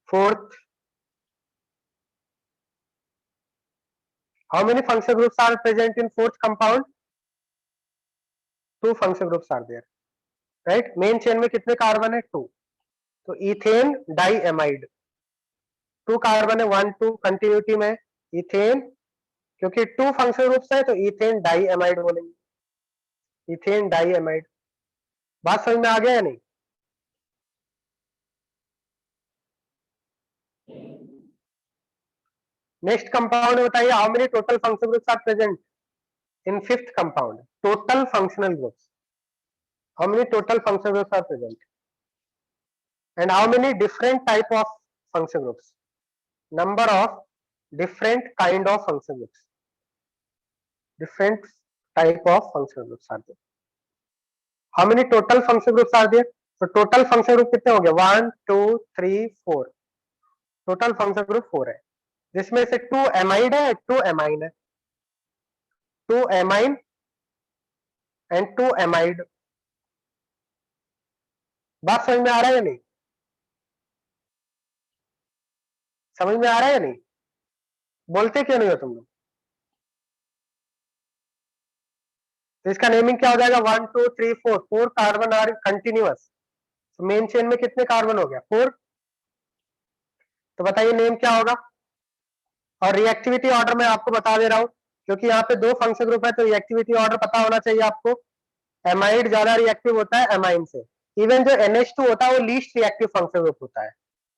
Fourth, how many functional groups are present in fourth compound? 2 functional groups are there, right? Main chain में कितने कार्बन है? 2। तो इथेन डाइएमाइड, 2 कार्बन है, 1 2 कंटिन्यूटी में इथेन, क्योंकि 2 फंक्शनल ग्रुप्स है तो इथेन डाइएमाइड बोलेंगे, इथेन डाइएमाइड। बात समझ में आ गया या नहीं? नेक्स्ट कंपाउंड बताइए, how many total functional groups are present in fifth compound? Total functional groups, how many total functional groups are present and how many different type of function groups? Number of different kind of function groups, different type of function groups are there. How many total function groups are there? So total function group कितने हो गए? 1 2 3 4, total function group 4 है, जिसमें से 2 amide है, 2 amine है, 2 amine and 2 amide. बात समझ में आ रहा है या नहीं? समझ में आ रहा है या नहीं? बोलते क्यों नहीं हो तुम लोग? तो इसका नेमिंग क्या हो जाएगा? 1 2 3 4, 4 carbon are continuous. Main chain में कितने कार्बन हो गया? 4। तो बताइए नेम क्या होगा? और रिएक्टिविटी ऑर्डर मैं आपको बता दे रहा हूं, क्योंकि यहाँ पे 2 फंक्शन ग्रुप है तो रिएक्टिविटी ऑर्डर पता होना चाहिए आपको। एमाइड ज्यादा रिएक्टिव होता है एमाइन से। इवन जो NH2 होता है वो लीस्ट रिएक्टिव फंक्शन ग्रुप होता है,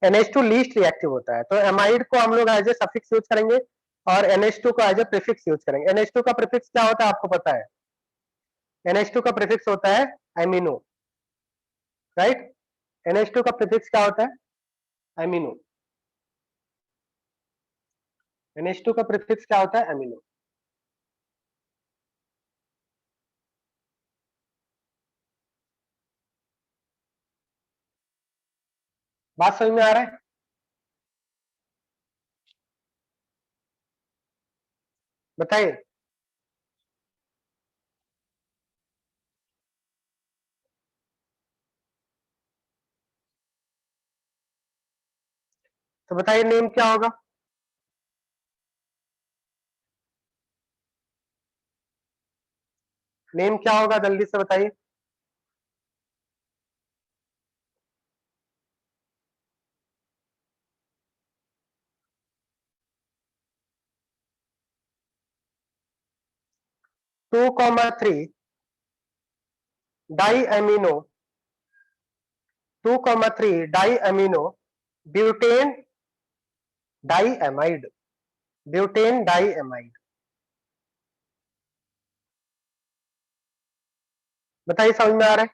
NH2 लीस्ट रिएक्टिव होता है। तो एमाइड को हम लोग एज ए सफिक्स यूज करेंगे और NH2 को एज ए प्रीफिक्स यूज करेंगे। NH2 का प्रीफिक्स क्या होता है आपको पता है? NH2 का प्रीफिक्स होता है एमिनो, राइट? NH2 का प्रीफिक्स क्या होता है? एमिनो। NH2 का प्रीफिक्स क्या होता है? एमिनो। बात समझ में आ रहा है? बताइए। तो बताइए नेम क्या होगा? नेम क्या होगा जल्दी से बताइए। Two comma 3 di amino, 2,3 di amino butane di amide, butane di amide. बताइए समझ में आ रहा है?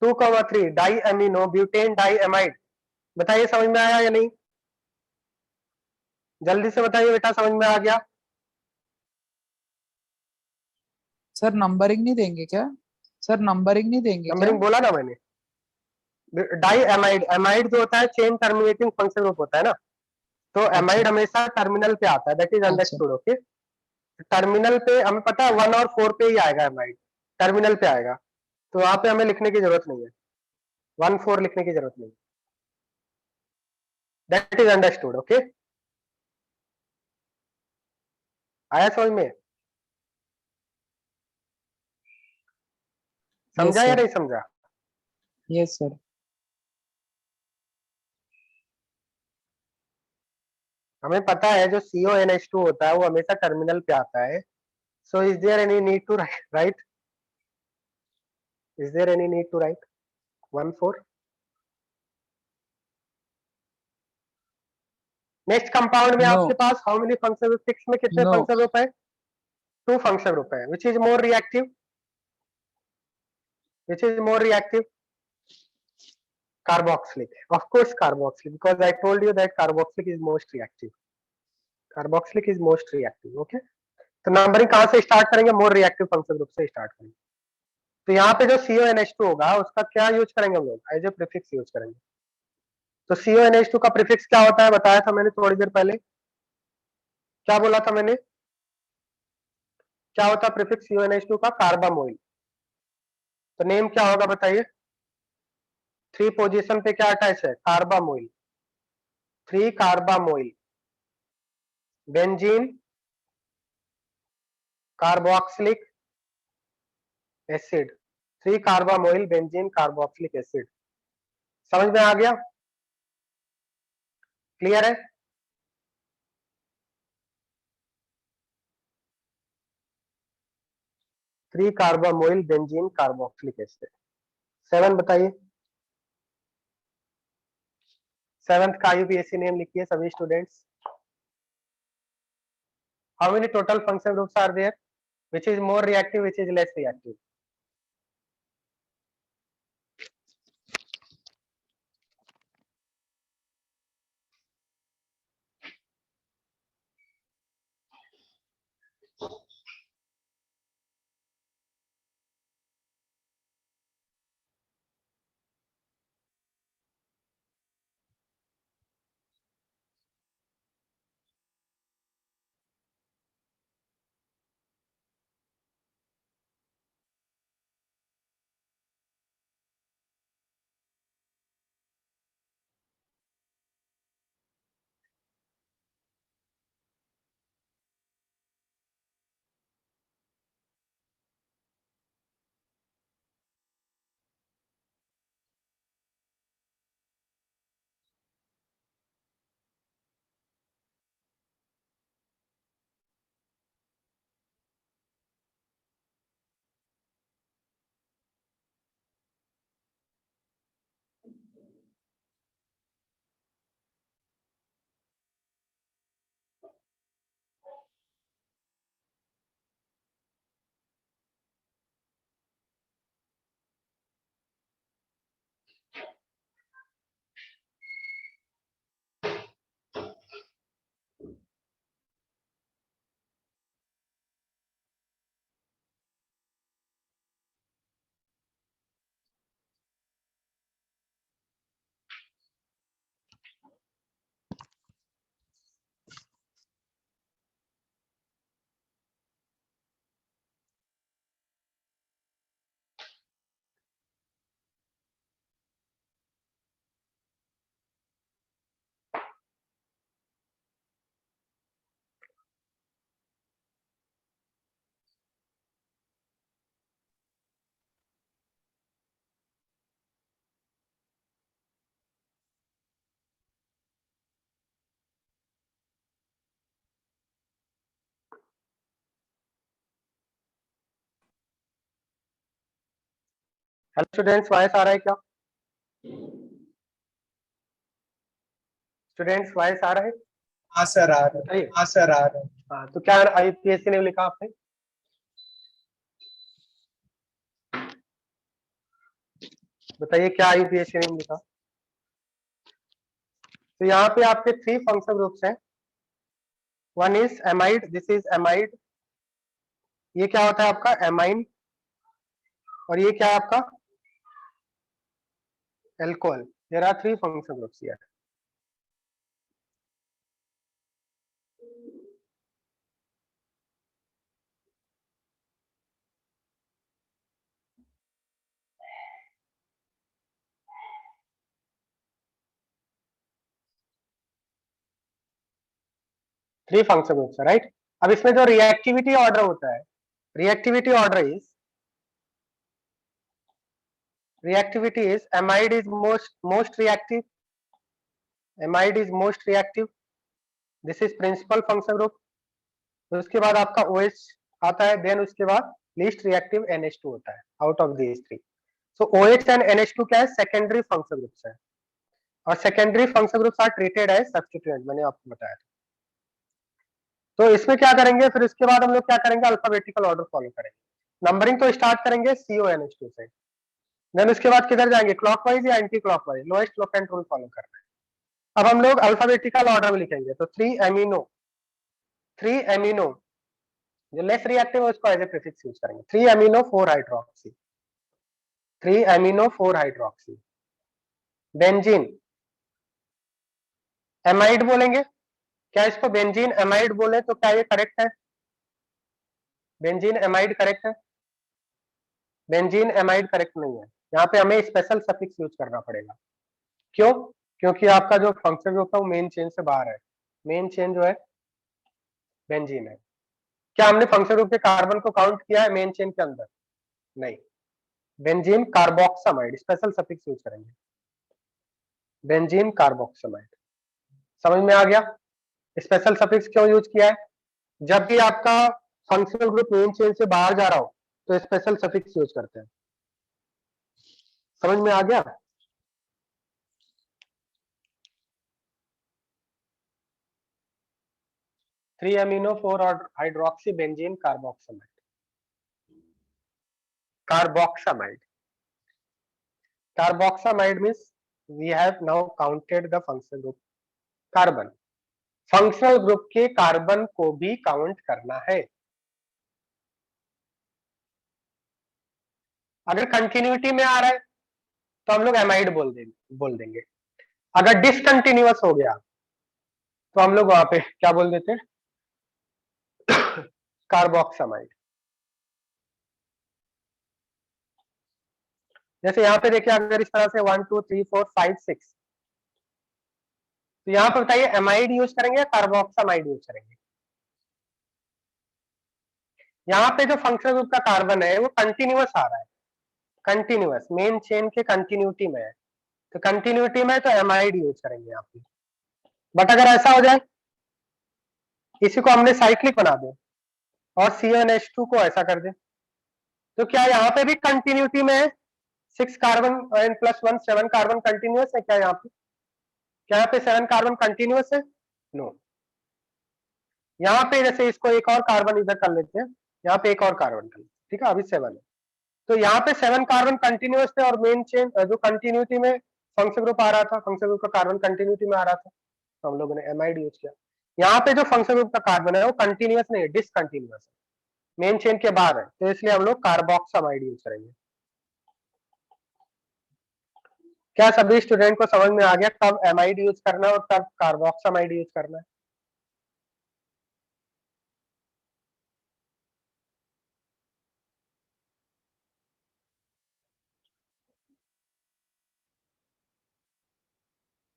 2,3 di amino butane di amide. बताइए समझ में आया या नहीं? जल्दी से बताइए बेटा, समझ में आ गया? सर नंबरिंग नहीं देंगे क्या? सर नंबरिंग नहीं देंगे क्या? नंबरिंग बोला ना मैंने। डाई एमाइड, एमाइड जो होता है चेन टर्मिनेटिंग फंक्शन ग्रुप होता है ना, तो एमाइड हमेशा टर्मिनल पे आता है, that is understood. Okay, terminal पे हमें पता है 1 और 4 पे ही आएगा एमाइड, टर्मिनल पे आएगा, तो वहां पे हमें लिखने की जरूरत नहीं है, 1 4 लिखने की जरूरत नहीं, दैट इज अंडरस्टूड। ओके, आया समझ में? यस समझा या सर, नहीं समझा? Yes sir. हमें पता है जो CONH2 होता है वो हमेशा टर्मिनल पे आता है, so is there any need to write, is there any need to write 1 4? Next compound में No. आपके पास हाउ मेनी फंक्शनल ग्रुप, 6 में कितने No. फंक्शनल ग्रुप है? 2 फंक्शनल ग्रुप है. Which is more reactive? Which is more reactive? Carboxylic. Of course, carboxylic, because I told you that carboxylic is most reactive. Carboxylic is most reactive. Okay. तो numbering कहां से start करेंगे? More reactive functional group से start करेंगे. तो यहाँ पे जो CONH2 होगा उसका क्या यूज करेंगे हम लोग? एज ए प्रीफिक्स यूज करेंगे. तो CONH2 का प्रीफिक्स क्या होता है? बताया था मैंने थोड़ी देर पहले. क्या बोला था मैंने? क्या होता है प्रीफिक्स CONH2 का? कार्बामोइल. तो नेम क्या होगा बताइए? 3 पोजीशन पे क्या अटैच है? Carbamoyl. 3 carbamoyl, benzene, carboxylic acid. 3 carbamoyl, benzene, carboxylic acid. समझ में आ गया? क्लियर है? Three carbamoyl, benzene, carboxylic acid. 7 बताइए. 7th का यूपीएससी नेम लिखिए सभी students. How many total functional groups are there? Which is more reactive, which is less reactive? Hello students, voice आ रहा है क्या? स्टूडेंट्स वॉइस आ रहा है? हाँ सर आ रहा है. हाँ सर आ रहा है. हाँ, तो क्या आईपीएससी ने लिखा आपने? बताइए क्या आईपीएससी ने लिखा? तो यहाँ पे आपके 3 फंक्शनल ग्रुप्स हैं. One is amide, this is amide. ये क्या होता है आपका? एमाइन. और ये क्या है आपका? Alcohol. There are 3 functional groups here. Three functional groups है, राइट? अब इसमें जो रिएक्टिविटी ऑर्डर होता है, reactivity order is amide is most reactive. Amide is most reactive. This is principal functional group. उसके बाद आपका OH आता है. देन उसके बाद लीस्ट रिएक्टिव NH2 होता है out of these 3. So OH and NH2 क्या है? सेकेंडरी फंक्शनल ग्रुप्स है. और secondary functional groups are treated as substituent, मैंने आपको बताया था। तो इसमें क्या करेंगे, फिर इसके बाद हम लोग क्या करेंगे, अल्फाबेटिकल ऑर्डर फॉलो करेंगे। नंबरिंग तो स्टार्ट करेंगे CONH2 से, देन उसके बाद किधर जाएंगे, क्लॉकवाइज या anti clockwise, lowest locant rule follow करना है। अब हम लोग अल्फाबेटिकल ऑर्डर में लिखेंगे, तो 3 अमीनो जो लेस रिएक्टिव है उसको एज ए प्रीफिक्स यूज करेंगे, 3 amino 4 hydroxy, 3 amino 4 hydroxy. Benzene amide बोलेंगे, क्या इसको बेंजीन एमाइड बोले तो क्या ये करेक्ट है, बेंजीन एमाइड करेक्ट है, बेंजीन एमाइड करेक्ट नहीं है, यहाँ पे हमें स्पेशल सफिक्स यूज करना पड़ेगा। क्यों, क्योंकि आपका जो फंक्शन ग्रुप है वो मेन चेन से बाहर है, मेन चेन जो है बेंजीन है। क्या हमने फंक्शन ग्रुप के कार्बन को काउंट किया है मेन चेन के अंदर, नहीं, benzene carboxamide, special suffix use करेंगे, बेंजीन कार्बोक्सामाइड। समझ में आ गया, स्पेशल सफिक्स क्यों यूज किया है, जब भी आपका फंक्शनल ग्रुप मेन चेन से बाहर जा रहा हो तो स्पेशल सफिक्स यूज करते हैं। समझ में आ गया, three amino 4 hydroxy benzene carboxamide, carboxamide, carboxamide means we have now counted the functional group carbon, functional group के कार्बन को भी काउंट करना है। अगर कंटिन्यूटी में आ रहा है तो हम लोग एमाइड बोल देंगे, अगर डिसकंटिन्यूअस हो गया तो हम लोग वहां पे क्या बोल देते हैं, कार्बोक्सामाइड। जैसे यहाँ पे देखिए, अगर इस तरह से 1 2 3 4 5 6, तो यहाँ पे बताइए एमाइड यूज करेंगे या कार्बोक्सामाइड यूज करेंगे। यहाँ पे जो फंक्शनल ग्रुप का कार्बन है वो कंटिन्यूअस आ रहा है, कंटिन्यूअस मेन चेन के कंटिन्यूटी में है, तो कंटिन्यूटी में तो एमाइड यूज करेंगे यहाँ पे। बट अगर ऐसा हो जाए इसी को हमने साइक्लिक बना दे और CnH2 को ऐसा कर दे, तो क्या यहाँ पे भी कंटिन्यूटी में है, 6 carbon and plus 1 7 carbon continuous है क्या यहाँ पे, क्या यहाँ पे 7 कार्बन कंटिन्यूअस है, नो। यहाँ पे जैसे इसको एक और कार्बन इधर कर लेते हैं, यहाँ पे एक और कार्बन कर लेते हैं, ठीक है, अभी 7 है, तो यहाँ पे 7 कार्बन कंटिन्यूअस थे और मेन चेन जो कंटिन्यूटी में फंक्शन ग्रुप आ रहा था, फंक्शन ग्रुप का कार्बन कंटिन्यूटी में आ रहा था, तो हम लोगों ने एमाइड यूज किया। यहाँ पे जो फंक्शन ग्रुप का कार्बन है वो कंटिन्यूअस नहीं है, डिसकंटिन्यूअस है, मेन चेन के बाहर है, तो इसलिए हम लोग कार्बोक्सामाइड यूज करेंगे। क्या सभी स्टूडेंट को समझ में आ गया कब एमाइड यूज करना है और कब कार्बोक्सामाइड यूज करना है।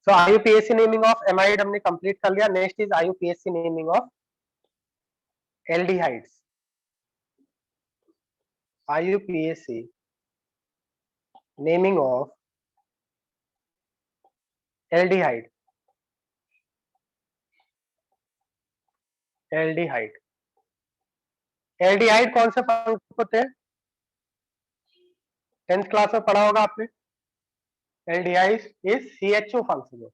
सो IUPAC नेमिंग ऑफ एमाइड हमने कंप्लीट कर लिया। Next is IUPAC naming of aldehydes. IUPAC naming of aldehyde, aldehyde, aldehyde कौन से फंक्शन होते हैं, 10th क्लास में पढ़ा होगा आपने, aldehyde is CHO function,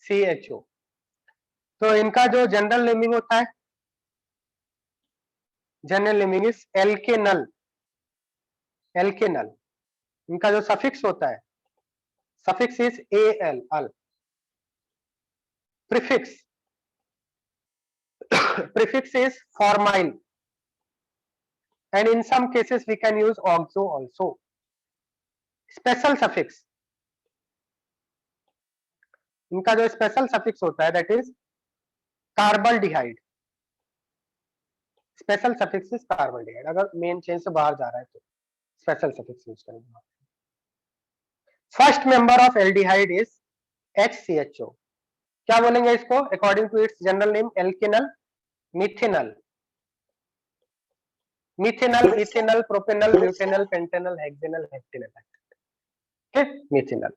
CHO। तो इनका जो जनरल नेमिंग होता है, general naming is alkanal, alkanal. इनका जो सफिक्स होता है, suffix is AL, al. Prefix, prefix is formyl and in some cases we can use oxo also. Special suffix, इनका जो स्पेशल सफिक्स होता है that is carbaldehyde, special suffix is carbaldehyde. अगर main chain से बाहर जा रहा है तो स्पेशल सफिक्स यूज करेंगे। First member of aldehyde is HCHO। क्या बोलेंगे इसको, according to its general name, alkanal, methanal, methanal, ethanal, propanal, butanal, pentanal, hexanal, heptanal, methanal.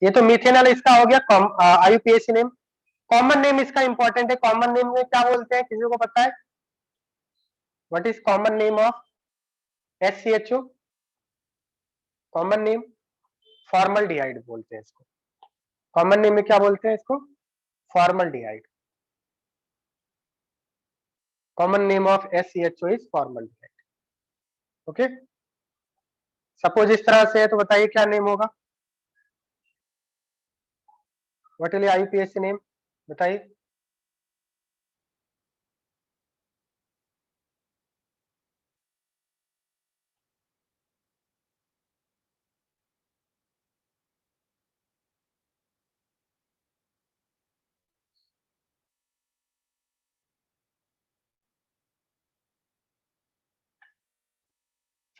ये तो मिथेनल इसका हो गया IUPAC नेम। कॉमन नेम इसका इंपॉर्टेंट है, कॉमन नेम में क्या बोलते हैं, किसी को पता है, what is common name of HCHO, common name formaldehyde बोलते हैं इसको, कॉमन नेम में क्या बोलते हैं इसको? Formaldehyde. Common name of SCHO is formaldehyde. Okay, suppose इस तरह से है तो बताइए क्या नेम होगा? What will IUPAC name? बताइए।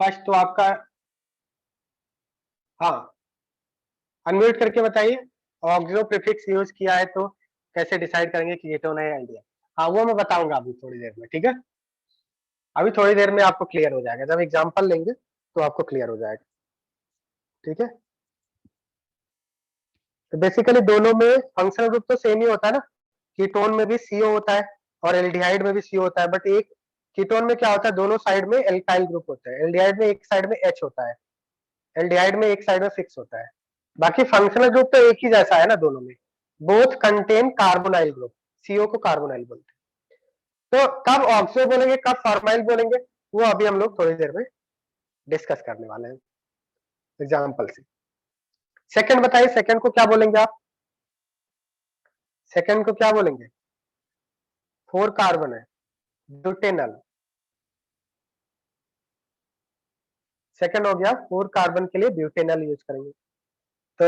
फर्स्ट तो आपका, हाँ, अनम्यूट करके बताइए। ऑक्सो प्रीफिक्स यूज किया है तो कैसे डिसाइड करेंगे कि कीटोन है एल्डिहाइड? हाँ, वो मैं बताऊंगा अभी थोड़ी देर में, ठीक है? अभी थोड़ी देर में आपको क्लियर हो जाएगा, जब एग्जांपल लेंगे तो आपको क्लियर हो जाएगा, ठीक है? तो बेसिकली दोनों में फंक्शनल ग्रुप तो सेम ही होता है ना, कीटोन में भी CO होता है और एल्डिहाइड में भी CO होता है, बट एक कीटोन में क्या होता है, दोनों साइड में एल्काइल ग्रुप होता है। एल्डिहाइड में एक साइड में H होता है, एल्डिहाइड में एक साइड में फिक्स होता है। बाकी फंक्शनल ग्रुप तो एक ही जैसा है ना दोनों में, both contain carbonyl group. CO को कार्बोनाइल बोलते हैं। तो कब ऑक्सो बोलेंगे, कब फॉर्माइल बोलेंगे, वो अभी हम लोग थोड़ी देर में डिस्कस करने वाले हैं एग्जाम्पल से। सेकंड बताइए, सेकंड को क्या बोलेंगे आप? सेकंड को क्या बोलेंगे? 4 कार्बन है, ब्यूटेनल। सेकंड हो गया, 4 कार्बन के लिए ब्यूटेनल यूज करेंगे। तो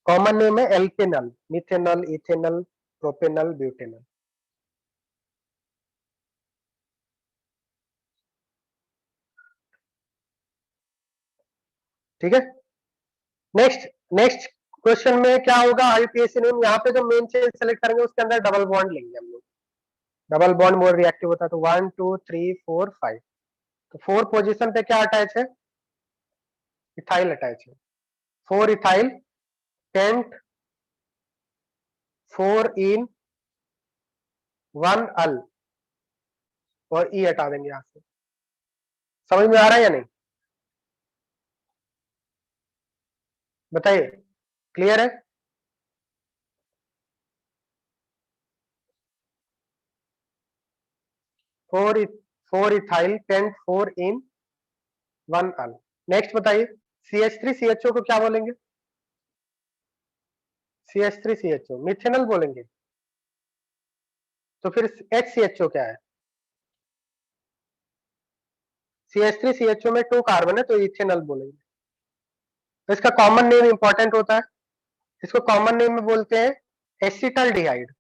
कॉमन नेम है एल्केनल, मिथेनल, इथेनल, प्रोपेनल, ब्यूटेनल। ठीक है, नेक्स्ट नेक्स्ट क्वेश्चन में क्या होगा? IUPAC नेम, यहाँ पे जो मेन चेन सेलेक्ट करेंगे उसके अंदर डबल बॉन्ड लेंगे हम लोग। डबल बॉन्ड मोर रिएक्टिव होता है, तो 1 2 3 4 5। तो 4 पोजीशन पे क्या अटैच है? इथाइल अटैच है। 4 इथाइल टेंट 4 इन 1 अल, और ई हटा देंगे यहां से। समझ में आ रहा है या नहीं? बताइए, क्लियर है? फोर इथाइल टेंट 4 इन 1 अल। नेक्स्ट बताइए, CH3CHO को क्या बोलेंगे? CH3CHO मिथेनल बोलेंगे। तो फिर HCHO क्या है? CH3CHO में 2 कार्बन है तो इथेनल बोलेंगे। तो इसका कॉमन नेम इंपॉर्टेंट होता है, इसको कॉमन नेम में बोलते हैं acetaldehyde.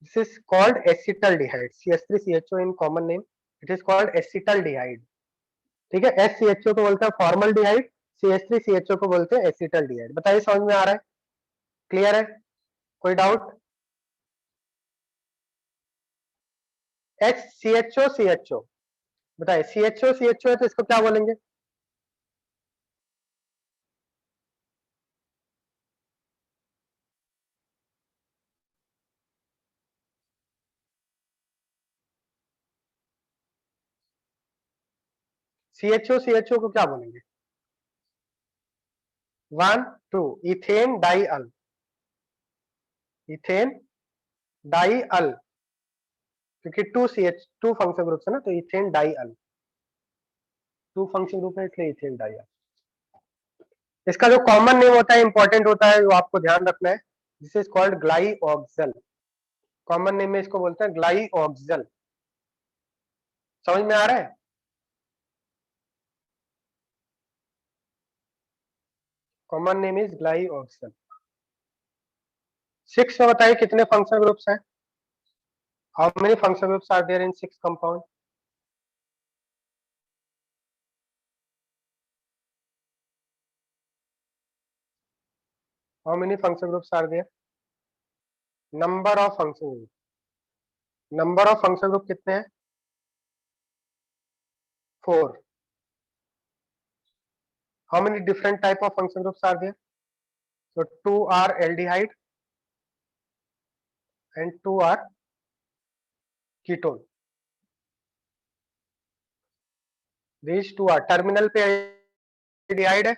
This is called acetaldehyde. CH3CHO in common name it is called acetaldehyde. ठीक है, SCHO को बोलते हैं फॉर्मल्डिहाइड, CH3CHO को बोलते हैं एसिटल्डिहाइड। बताइए, समझ में आ रहा है? क्लियर है? कोई डाउट? HCHO बताइए, CHO है तो इसको क्या बोलेंगे? CHO को क्या बोलेंगे? 1 2 इथेन डाई अल, इथेन डाई अल, क्योंकि 2 फंक्शन ग्रुप है ना, तो इथेन डाई अल, 2 फंक्शन ग्रुप है इसलिए इथेन डाई अल। इसका जो कॉमन नेम होता है इंपॉर्टेंट होता है, वो आपको ध्यान रखना है। This is called glyoxal. Common name में इसको बोलते हैं ग्लाइऑक्सल। समझ में आ रहा है? Common name is ग्लाइऑक्सल। 6 में बताइए कितने फंक्शन ग्रुप्स हैं? How many function groups are there in 6 compound? How many function groups are there? Number of function group, number of function group कितने हैं? 4। How many different type of function groups are there? So 2 are aldehyde and 2 are ketone. These 2 are terminal पे aldehyde है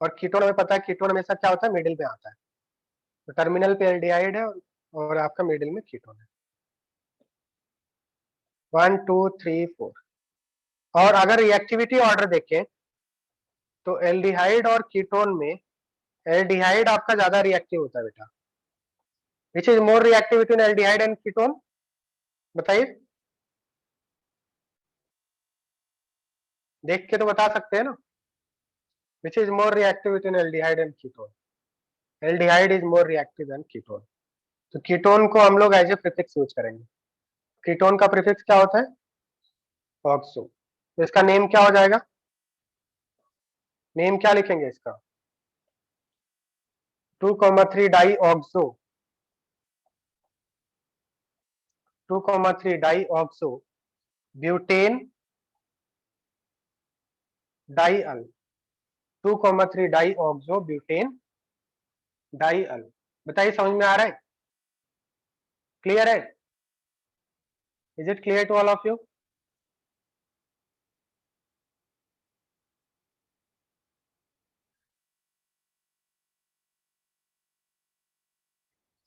और ketone हमें पता है ketone हमेशा क्या होता है, मिडिल में आता है। तो टर्मिनल पे एल्डिहाइड है और आपका मिडिल में कीटोन है। 1 2 3 4। और अगर रिएक्टिविटी ऑर्डर देखें तो एल्डिहाइड और कीटोन में एल्डिहाइड आपका ज्यादा रिएक्टिव होता है बेटा। Which is more reactive between aldehyde and ketone, बताइए, देख के तो बता सकते हैं ना। Which is more reactive between aldehyde and ketone? Aldehyde is more reactive than ketone. तो कीटोन को हम लोग एज ए प्रीफिक्स यूज करेंगे। कीटोन का प्रीफिक्स क्या होता है? ऑक्सो। तो इसका नेम क्या हो जाएगा? नेम क्या लिखेंगे इसका? 2,3 di oxo, 2,3 di oxo butane dial, 2,3 di oxo butane dial. बताइए समझ में आ रहा है? क्लियर है? Is it clear to all of you?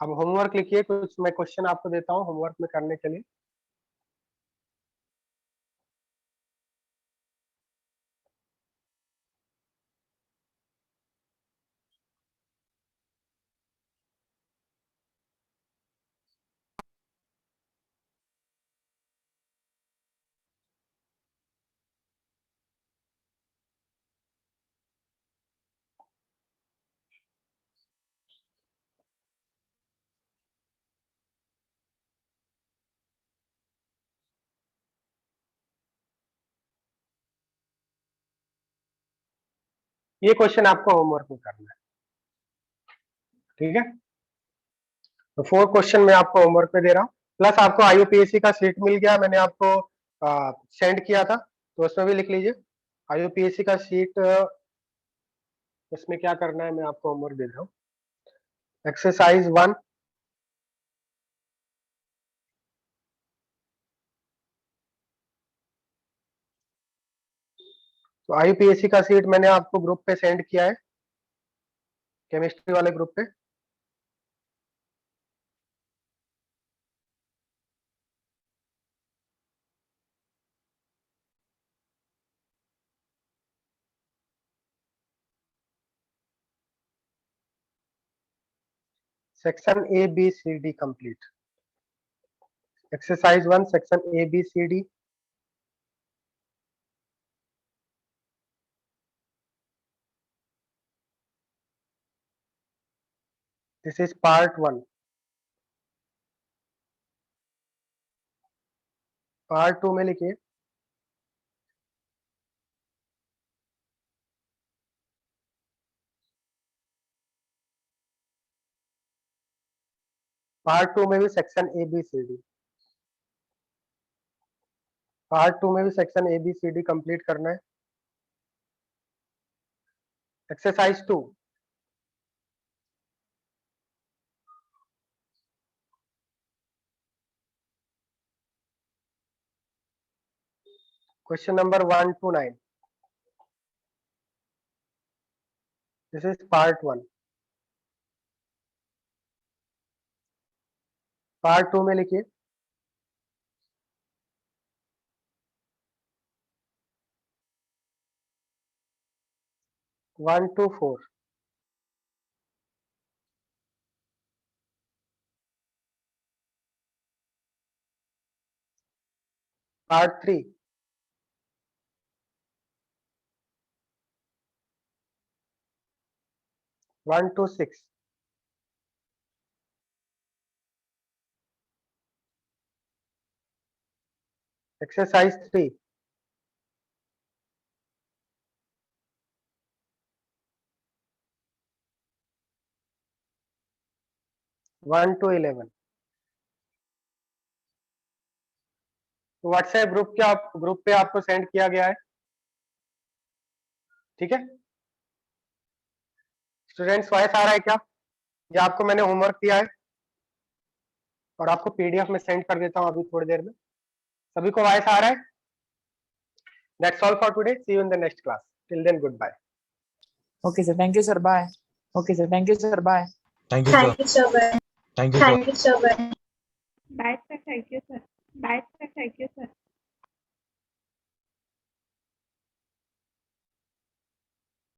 अब होमवर्क लिखिए, कुछ मैं क्वेश्चन आपको देता हूं होमवर्क में करने के लिए। ये क्वेश्चन आपको होमवर्क में करना है, ठीक है? तो 4 क्वेश्चन मैं आपको होमवर्क में दे रहा हूँ, प्लस आपको आईयूपीएससी का सीट मिल गया, मैंने आपको सेंड किया था, तो उसमें भी लिख लीजिए आईयूपीएससी का सीट। उसमें क्या करना है मैं आपको होमवर्क दे रहा हूँ। एक्सरसाइज 1, तो आईयूपीएससी का सीट मैंने आपको ग्रुप पे सेंड किया है, केमिस्ट्री वाले ग्रुप पे। Section A B C D complete. Exercise 1 section A B C D. This is part 1। Part 2 में लिखिए पार्ट 2 में भी section A B C D, part 2 में भी section A B C D complete करना है। Exercise 2, question number 1 to 9। This is part 1। Part 2 में लिखिए one two four. Part 3 1 to 6। Exercise 3 1 to 11। WhatsApp group पे आपको सेंड किया गया है, ठीक है स्टूडेंट्स? वॉइस आ रहा है क्या? ये आपको मैंने होमवर्क दिया है और आपको पीडीएफ में सेंड कर देता हूं अभी थोड़ी देर में। सभी को वॉइस आ रहा है? That's all for today, see you in the next class, till then goodbye. Okay, sir. Thank you, sir. Bye. Okay, sir. Thank you, sir. Bye. Thank you, sir. Thank you, sir. Thank you, sir. Thank you, sir. Bye, sir. Thank you, sir. Bye, sir. Thank you, sir.